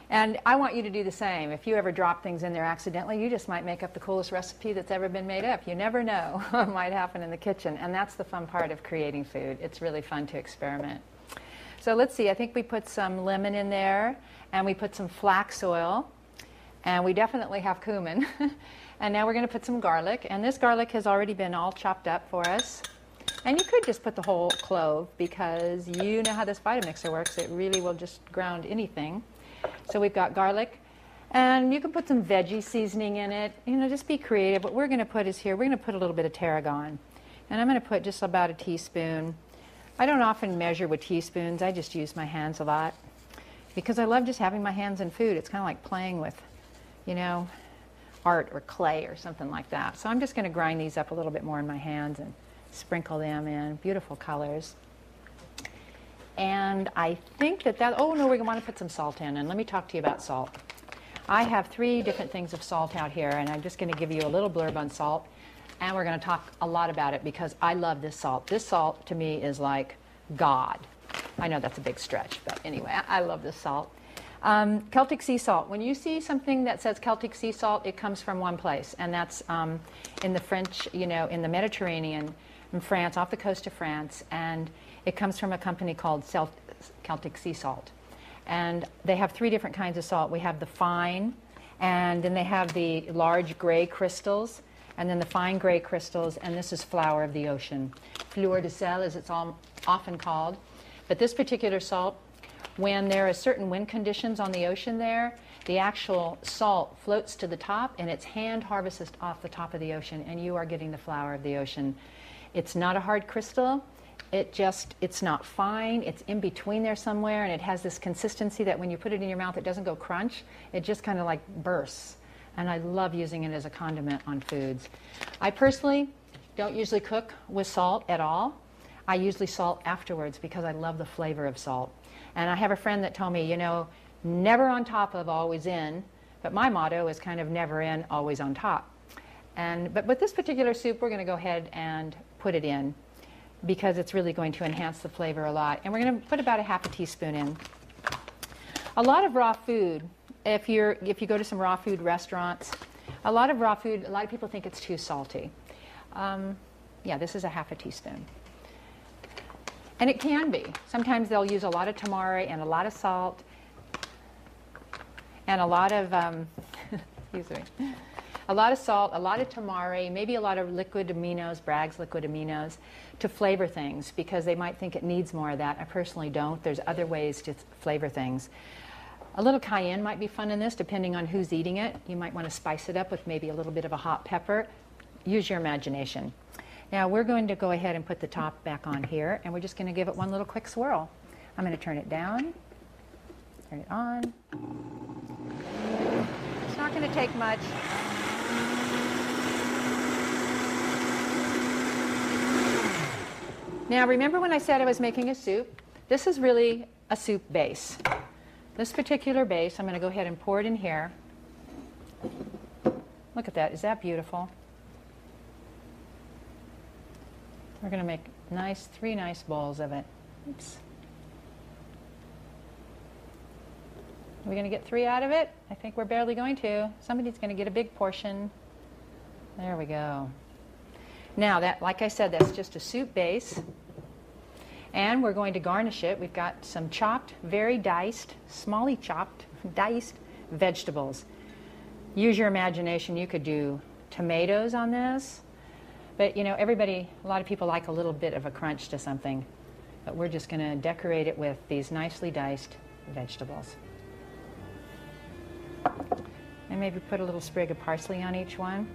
and I want you to do the same. If you ever drop things in there accidentally, you just might make up the coolest recipe that's ever been made up. You never know what might happen in the kitchen, and that's the fun part of creating food. It's really fun to experiment. So let's see, I think we put some lemon in there, and we put some flax oil, and we definitely have cumin. And now we're going to put some garlic, and this garlic has already been all chopped up for us. And you could just put the whole clove because you know how this Vitamixer works. It really will just ground anything. So we've got garlic, and you can put some veggie seasoning in it. You know, just be creative. What we're going to put is here, we're going to put a little bit of tarragon. And I'm going to put just about a teaspoon. I don't often measure with teaspoons. I just use my hands a lot because I love just having my hands in food. It's kind of like playing with, you know, art or clay or something like that. So I'm just going to grind these up a little bit more in my hands and sprinkle them in. Beautiful colors. And I think oh no, we're going to want to put some salt in. And let me talk to you about salt. I have 3 different things of salt out here, and I'm just going to give you a little blurb on salt. And we're going to talk a lot about it because I love this salt. This salt, to me, is like God. I know that's a big stretch, but anyway, I love this salt. Celtic sea salt. When you see something that says Celtic sea salt, it comes from one place, and that's in the French, in the Mediterranean, in France, off the coast of France, and it comes from a company called Celtic sea salt. And they have 3 different kinds of salt. We have the fine, and then they have the large gray crystals, and then the fine gray crystals, and this is flower of the ocean. Fleur de sel, as it's often called. But this particular salt, when there are certain wind conditions on the ocean there, the actual salt floats to the top, and it's hand harvested off the top of the ocean, and you are getting the flower of the ocean. It's not a hard crystal. It's not fine. It's in between there somewhere, and it has this consistency that when you put it in your mouth, it doesn't go crunch. It just kind of like bursts. And I love using it as a condiment on foods. I personally don't usually cook with salt at all. I usually salt afterwards because I love the flavor of salt. And I have a friend that told me, never on top of, always in. But my motto is kind of never in, always on top. But with this particular soup, we're going to go ahead and put it in because it's really going to enhance the flavor a lot. And we're going to put about a half a teaspoon in. A lot of raw food, if you go to some raw food restaurants, a lot of people think it's too salty. Yeah, this is a half a teaspoon. And it can be. Sometimes they'll use a lot of tamari and a lot of salt and a lot of, excuse me, a lot of salt, a lot of tamari, maybe a lot of liquid aminos, Bragg's liquid aminos, to flavor things because they might think it needs more of that. I personally don't. There's other ways to flavor things. A little cayenne might be fun in this, depending on who's eating it. You might want to spice it up with maybe a little bit of a hot pepper. Use your imagination. Now we're going to go ahead and put the top back on here, and we're just going to give it one little quick swirl. I'm going to turn it down, turn it on. It's not going to take much. Now remember when I said I was making a soup? This is really a soup base. This particular base, I'm going to go ahead and pour it in here. Look at that. Is that beautiful? We're going to make 3 nice bowls of it. Oops. Are we going to get 3 out of it? I think we're barely going to. Somebody's going to get a big portion. There we go. Now, that, like I said, that's just a soup base. And we're going to garnish it. We've got some chopped, very diced, smally chopped, diced vegetables. Use your imagination. You could do tomatoes on this. But, a lot of people like a little bit of a crunch to something. But we're just going to decorate it with these nicely diced vegetables. And maybe put a little sprig of parsley on each one.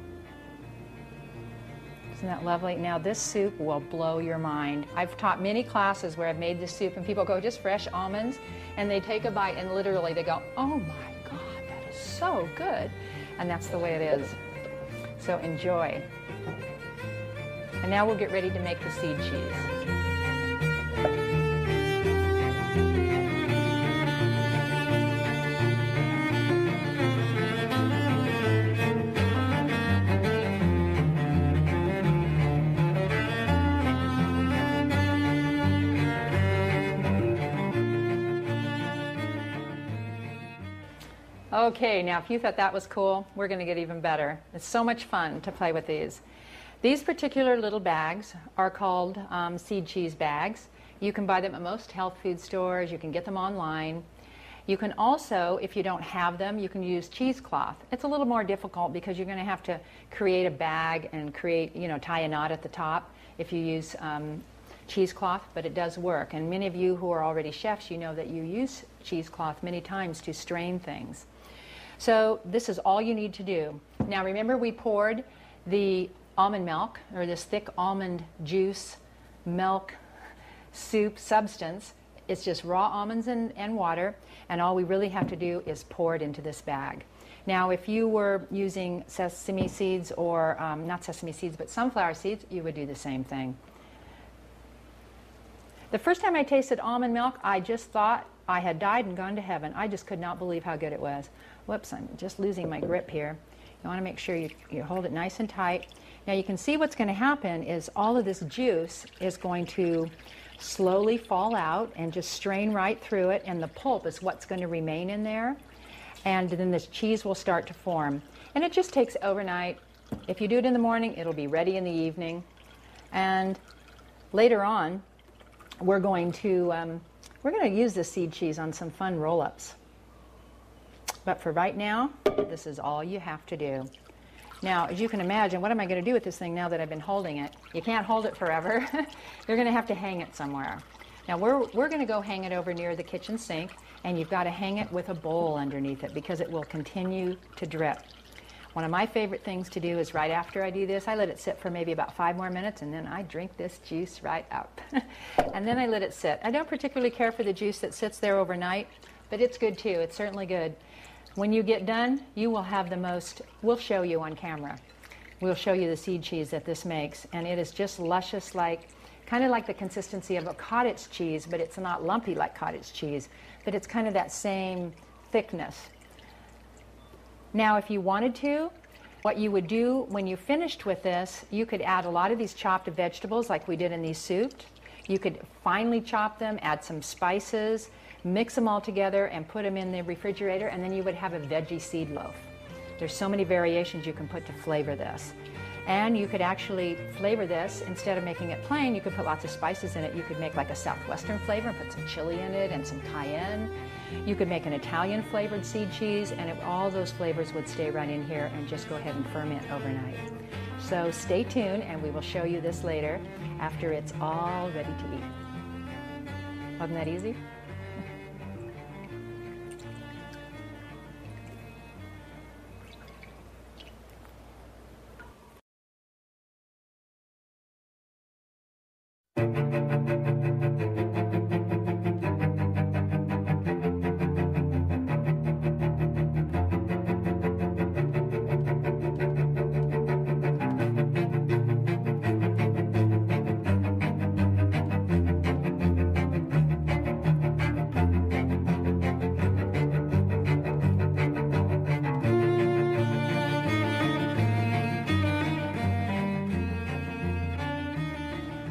Isn't that lovely? Now this soup will blow your mind. I've taught many classes where I've made this soup and people go, just fresh almonds, and they take a bite and literally they go, oh my God, that is so good. And that's the way it is. So enjoy. And now we'll get ready to make the seed cheese. Okay, now if you thought that was cool, we're going to get even better. It's so much fun to play with these. These particular little bags are called seed cheese bags. You can buy them at most health food stores. You can get them online. You can also, if you don't have them, you can use cheesecloth. It's a little more difficult because you're going to have to create a bag and tie a knot at the top if you use cheesecloth, but it does work. And many of you who are already chefs, you know that you use cheesecloth many times to strain things. So this is all you need to do. Now remember, we poured the almond milk, or this thick almond juice milk soup substance. It's just raw almonds and water, and all we really have to do is pour it into this bag. Now if you were using sesame seeds, or not sesame seeds, but sunflower seeds, you would do the same thing. The first time I tasted almond milk, I just thought I had died and gone to heaven. I just could not believe how good it was. Whoops, I'm just losing my grip here. You want to make sure you hold it nice and tight. Now you can see what's going to happen is all of this juice is going to slowly fall out and just strain right through it, and the pulp is what's going to remain in there. And then this cheese will start to form. And it just takes overnight. If you do it in the morning, it'll be ready in the evening. And later on, we're going to use this seed cheese on some fun roll-ups. But for right now, this is all you have to do. Now, as you can imagine, what am I going to do with this thing now that I've been holding it? You can't hold it forever. You're going to have to hang it somewhere. Now, we're going to go hang it over near the kitchen sink, and you've got to hang it with a bowl underneath it because it will continue to drip. One of my favorite things to do is right after I do this, I let it sit for maybe about 5 more minutes, and then I drink this juice right up. And then I let it sit. I don't particularly care for the juice that sits there overnight, but it's good too. It's certainly good. When you get done, you will have the most, we'll show you on camera. We'll show you the seed cheese that this makes, and it is just luscious, like kind of like the consistency of a cottage cheese, but it's not lumpy like cottage cheese, but it's kind of that same thickness. Now, if you wanted to, what you would do when you finished with this, you could add a lot of these chopped vegetables like we did in these soups. You could finely chop them, add some spices, mix them all together and put them in the refrigerator, and then you would have a veggie seed loaf. There's so many variations you can put to flavor this. And you could actually flavor this, instead of making it plain, you could put lots of spices in it. You could make like a southwestern flavor and put some chili in it and some cayenne. You could make an Italian flavored seed cheese, and all those flavors would stay right in here and just go ahead and ferment overnight. So stay tuned, and we will show you this later after it's all ready to eat. Wasn't that easy?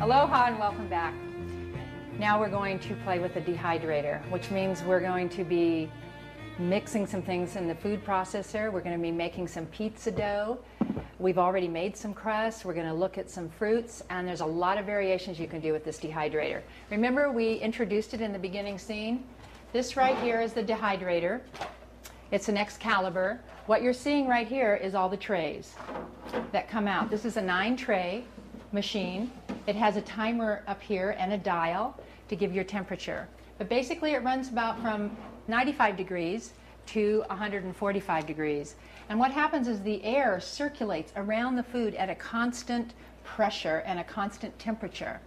Aloha and welcome back. Now we're going to play with the dehydrator, which means we're going to be mixing some things in the food processor. We're going to be making some pizza dough. We've already made some crust. We're going to look at some fruits, and there's a lot of variations you can do with this dehydrator. Remember, we introduced it in the beginning scene? This right here is the dehydrator. It's an Excalibur. What you're seeing right here is all the trays that come out. This is a 9-tray machine. It has a timer up here and a dial to give your temperature. But basically it runs about from 95 degrees to 145 degrees. And what happens is the air circulates around the food at a constant pressure and a constant temperature.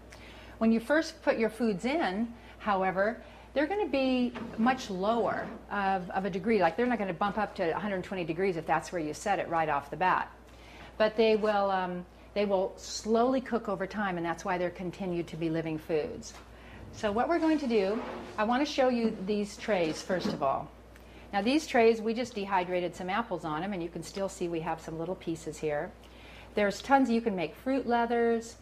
When you first put your foods in, however, they're going to be much lower of a degree. Like they're not going to bump up to 120 degrees if that's where you set it right off the bat. But they will slowly cook over time, and that's why they're continued to be living foods. So what we're going to do, I want to show you these trays first of all. Now these trays, we just dehydrated some apples on them, and you can still see we have some little pieces here. There's tons, you can make fruit leathers.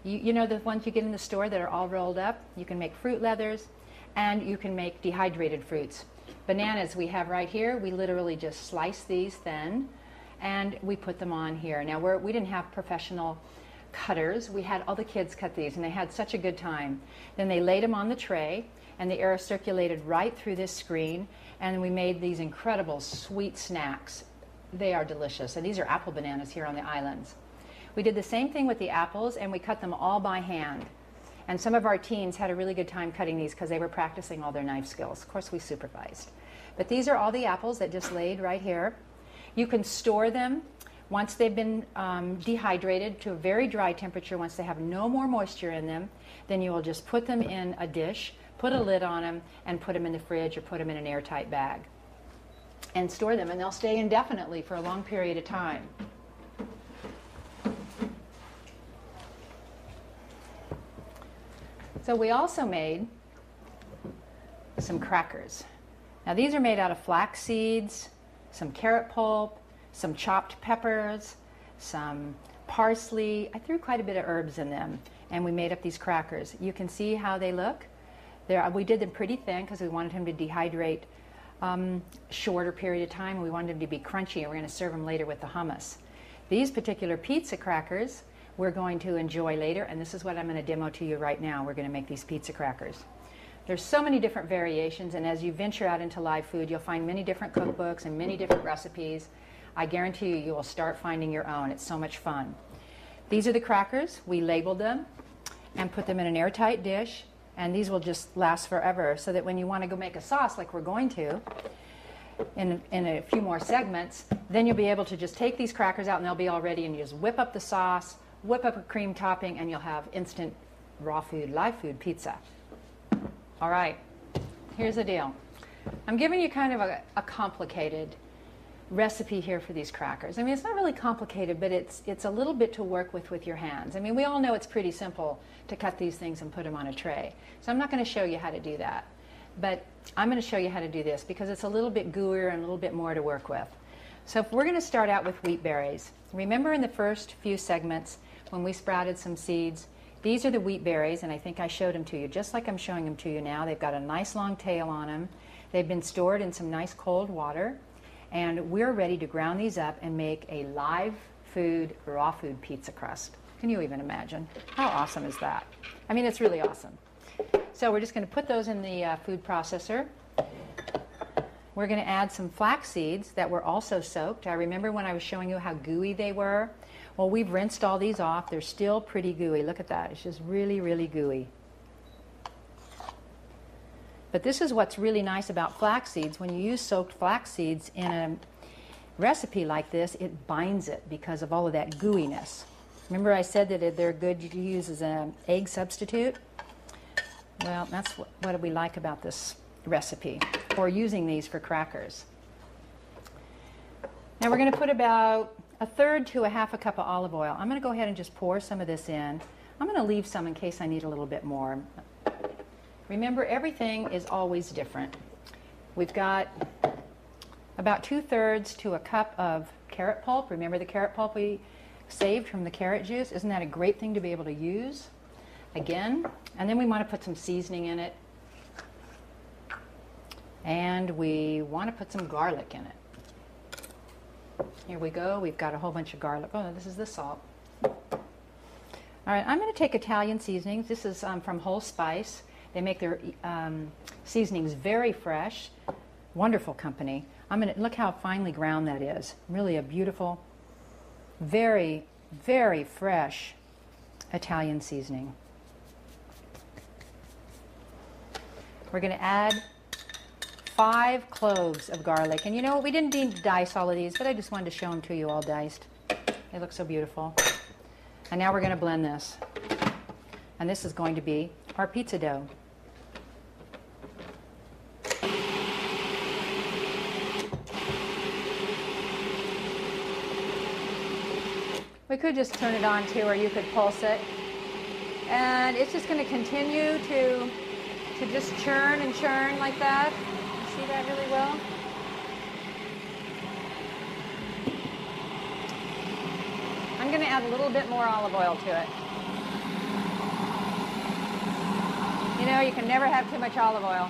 You know the ones you get in the store that are all rolled up? You can make fruit leathers, and you can make dehydrated fruits. Bananas we have right here, we literally just slice these thin, and we put them on here. Now we didn't have professional cutters. We had all the kids cut these, and they had such a good time. Then they laid them on the tray, and the air circulated right through this screen, and we made these incredible sweet snacks. They are delicious, and these are apple bananas here on the islands. We did the same thing with the apples, and we cut them all by hand. And some of our teens had a really good time cutting these because they were practicing all their knife skills. Of course, we supervised. But these are all the apples that just laid right here. You can store them once they've been dehydrated to a very dry temperature. Once they have no more moisture in them, then you will just put them in a dish, put a lid on them, and put them in the fridge or put them in an airtight bag and store them, and they'll stay indefinitely for a long period of time. So we also made some crackers. Now these are made out of flax seeds, some carrot pulp, some chopped peppers, some parsley. I threw quite a bit of herbs in them, and we made up these crackers. You can see how they look. We did them pretty thin because we wanted them to dehydrate shorter period of time, and we wanted them to be crunchy, and we're going to serve them later with the hummus. These particular pizza crackers we're going to enjoy later, and this is what I'm going to demo to you right now. We're going to make these pizza crackers. There's so many different variations, and as you venture out into live food, you'll find many different cookbooks and many different recipes. I guarantee you, you will start finding your own. It's so much fun. These are the crackers. We labeled them and put them in an airtight dish, and these will just last forever, so that when you want to go make a sauce like we're going to in a few more segments, then you'll be able to just take these crackers out and they'll be all ready, and you just whip up the sauce, whip up a cream topping, and you'll have instant raw food, live food pizza. All right, here's the deal. I'm giving you kind of a complicated recipe here for these crackers. I mean, it's not really complicated, but it's a little bit to work with your hands. I mean, we all know it's pretty simple to cut these things and put them on a tray. So I'm not going to show you how to do that. But I'm going to show you how to do this because it's a little bit gooier and a little bit more to work with. So if we're going to start out with wheat berries. Remember in the first few segments when we sprouted some seeds, these are the wheat berries, and I think I showed them to you just like I'm showing them to you now. They've got a nice long tail on them. They've been stored in some nice cold water, and we're ready to ground these up and make a live food, raw food pizza crust. Can you even imagine? How awesome is that? I mean, it's really awesome. So we're just going to put those in the food processor. We're going to add some flax seeds that were also soaked. I remember when I was showing you how gooey they were. Well, we've rinsed all these off. They're still pretty gooey. Look at that. It's just really, really gooey. But this is what's really nice about flax seeds. When you use soaked flax seeds in a recipe like this, it binds it because of all of that gooiness. Remember I said that they're good to use as an egg substitute? Well, that's what we like about this recipe, or using these for crackers. Now we're going to put about 1/3 to 1/2 cup of olive oil. I'm going to go ahead and just pour some of this in. I'm going to leave some in case I need a little bit more. Remember, everything is always different. We've got about 2/3 to a cup of carrot pulp. Remember the carrot pulp we saved from the carrot juice? Isn't that a great thing to be able to use? Again, and then we want to put some seasoning in it. And we want to put some garlic in it. Here we go. We've got a whole bunch of garlic. Oh, this is the salt. All right, I'm going to take Italian seasonings. This is from Whole Spice. They make their seasonings very fresh. Wonderful company. Look how finely ground that is. Really a beautiful, very, very fresh Italian seasoning. We're going to add 5 cloves of garlic. And you know what? We didn't need to dice all of these, but I just wanted to show them to you all diced. They look so beautiful. And now we're going to blend this. And this is going to be our pizza dough. We could just turn it on too, or you could pulse it. And it's just going to continue to just churn and churn like that. You see that really well? I'm going to add a little bit more olive oil to it. You know, you can never have too much olive oil.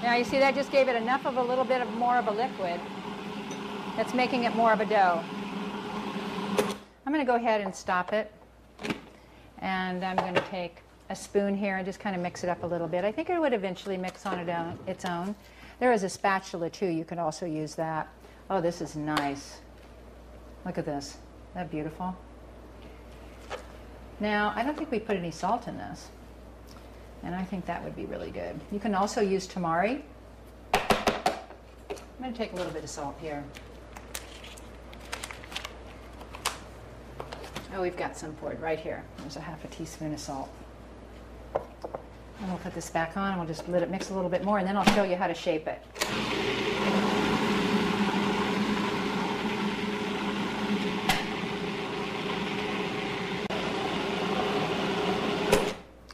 Now you see that just gave it enough of a little bit of more of a liquid. That's making it more of a dough. I'm going to go ahead and stop it. And I'm going to take a spoon here and just kind of mix it up a little bit. I think it would eventually mix on its own. There is a spatula too. You can also use that. Oh, this is nice. Look at this. Isn't that beautiful? Now, I don't think we put any salt in this. And I think that would be really good. You can also use tamari. I'm going to take a little bit of salt here. Oh, we've got some poured right here. There's a 1/2 teaspoon of salt. And we'll put this back on and we'll just let it mix a little bit more, and then I'll show you how to shape it.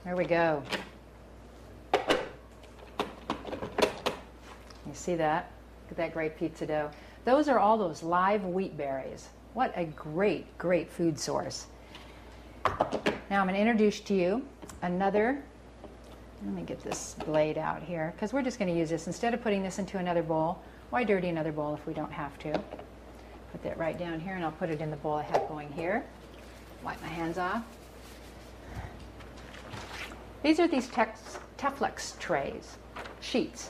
There we go. You see that? Look at that great pizza dough. Those are all those live wheat berries. What a great, great food source. Now I'm going to introduce to you another, let me get this blade out here, because we're just going to use this. Instead of putting this into another bowl, why dirty another bowl if we don't have to? Put that right down here, and I'll put it in the bowl I have going here. Wipe my hands off. These are these Teflex trays, sheets.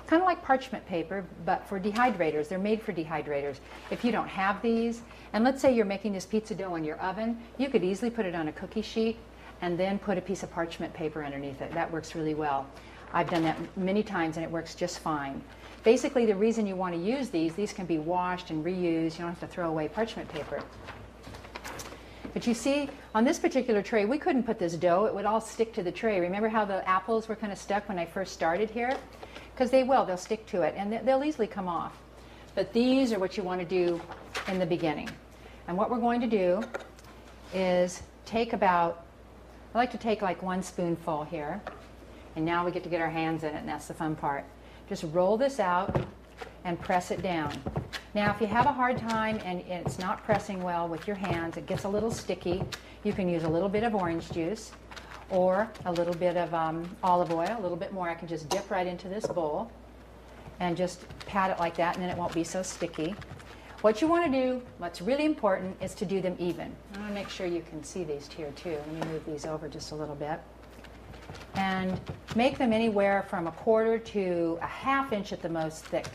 Kind of like parchment paper, but for dehydrators. They're made for dehydrators. If you don't have these, and let's say you're making this pizza dough in your oven, you could easily put it on a cookie sheet and then put a piece of parchment paper underneath it. That works really well. I've done that many times and it works just fine. Basically, the reason you want to use these can be washed and reused. You don't have to throw away parchment paper. But you see, on this particular tray, we couldn't put this dough. It would all stick to the tray. Remember how the apples were kind of stuck when I first started here? Because they'll stick to it, and they'll easily come off. But these are what you want to do in the beginning. And what we're going to do is take about, I like to take like 1 spoonful here, and now we get to get our hands in it, and that's the fun part. Just roll this out and press it down. Now, if you have a hard time and it's not pressing well with your hands, it gets a little sticky, you can use a little bit of orange juice or a little bit of olive oil, a little bit more. I can just dip right into this bowl and just pat it like that, and then it won't be so sticky. What you want to do, what's really important, is to do them even. I want to make sure you can see these here too. Let me move these over just a little bit. And make them anywhere from 1/4 to 1/2 inch at the most thick.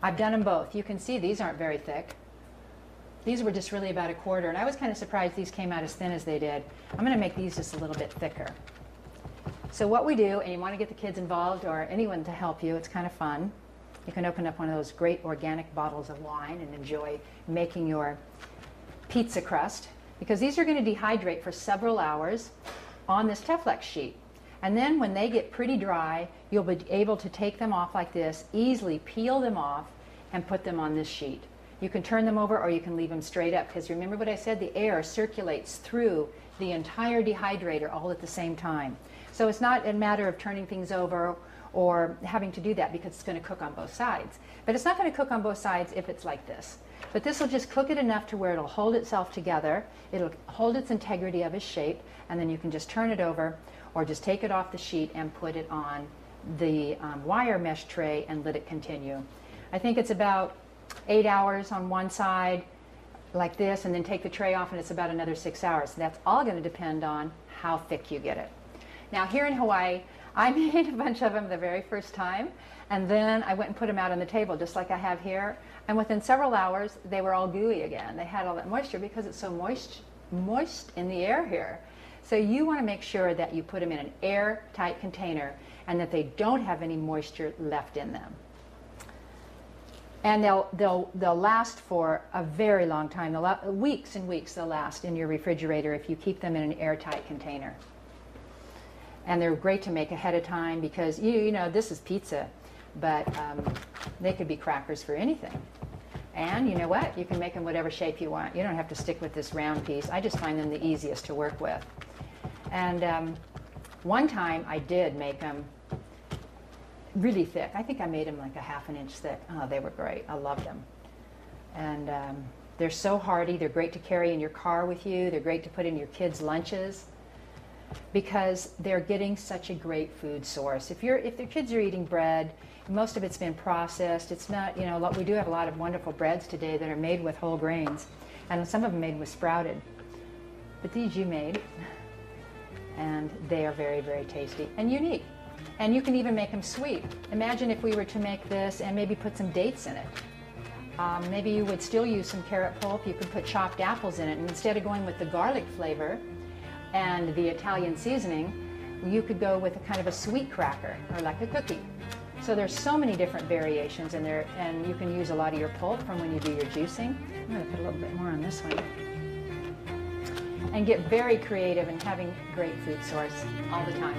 I've done them both. You can see these aren't very thick. These were just really about 1/4, and I was kind of surprised these came out as thin as they did. I'm going to make these just a little bit thicker. So what we do, and you want to get the kids involved or anyone to help you, it's kind of fun. You can open up one of those great organic bottles of wine and enjoy making your pizza crust, because these are going to dehydrate for several hours on this Teflex sheet. And then when they get pretty dry, you'll be able to take them off like this, easily peel them off, and put them on this sheet. You can turn them over or you can leave them straight up, because remember what I said, the air circulates through the entire dehydrator all at the same time. So it's not a matter of turning things over or having to do that, because it's going to cook on both sides. But it's not going to cook on both sides if it's like this. But this will just cook it enough to where it'll hold itself together, it'll hold its integrity of its shape, and then you can just turn it over or just take it off the sheet and put it on the wire mesh tray and let it continue. I think it's about 8 hours on one side like this, and then take the tray off, and it's about another 6 hours. That's all going to depend on how thick you get it. Now here in Hawaii, I made a bunch of them the very first time, and then I went and put them out on the table just like I have here, and within several hours they were all gooey again. They had all that moisture because it's so moist in the air here. So you want to make sure that you put them in an airtight container and that they don't have any moisture left in them. And they'll last for a very long time. Weeks and weeks they'll last in your refrigerator if you keep them in an airtight container. And they're great to make ahead of time, because you know this is pizza, but they could be crackers for anything. And you know what? You can make them whatever shape you want. You don't have to stick with this round piece. I just find them the easiest to work with. And one time I did make them really thick. I think I made them like 1/2 inch thick. Oh, they were great. I loved them. And they're so hardy. They're great to carry in your car with you. They're great to put in your kids' lunches, because they're getting such a great food source. If their kids are eating bread, most of it's been processed. It's not, you know, we do have a lot of wonderful breads today that are made with whole grains, and some of them made with sprouted. But these you made, and they are very, very tasty and unique. And you can even make them sweet. Imagine if we were to make this and maybe put some dates in it. Maybe you would still use some carrot pulp. You could put chopped apples in it, and instead of going with the garlic flavor and the Italian seasoning, you could go with a kind of a sweet cracker or like a cookie. So there's so many different variations in there, and you can use a lot of your pulp from when you do your juicing. I'm going to put a little bit more on this one. And get very creative in having great food source all the time.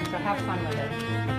So have fun with it.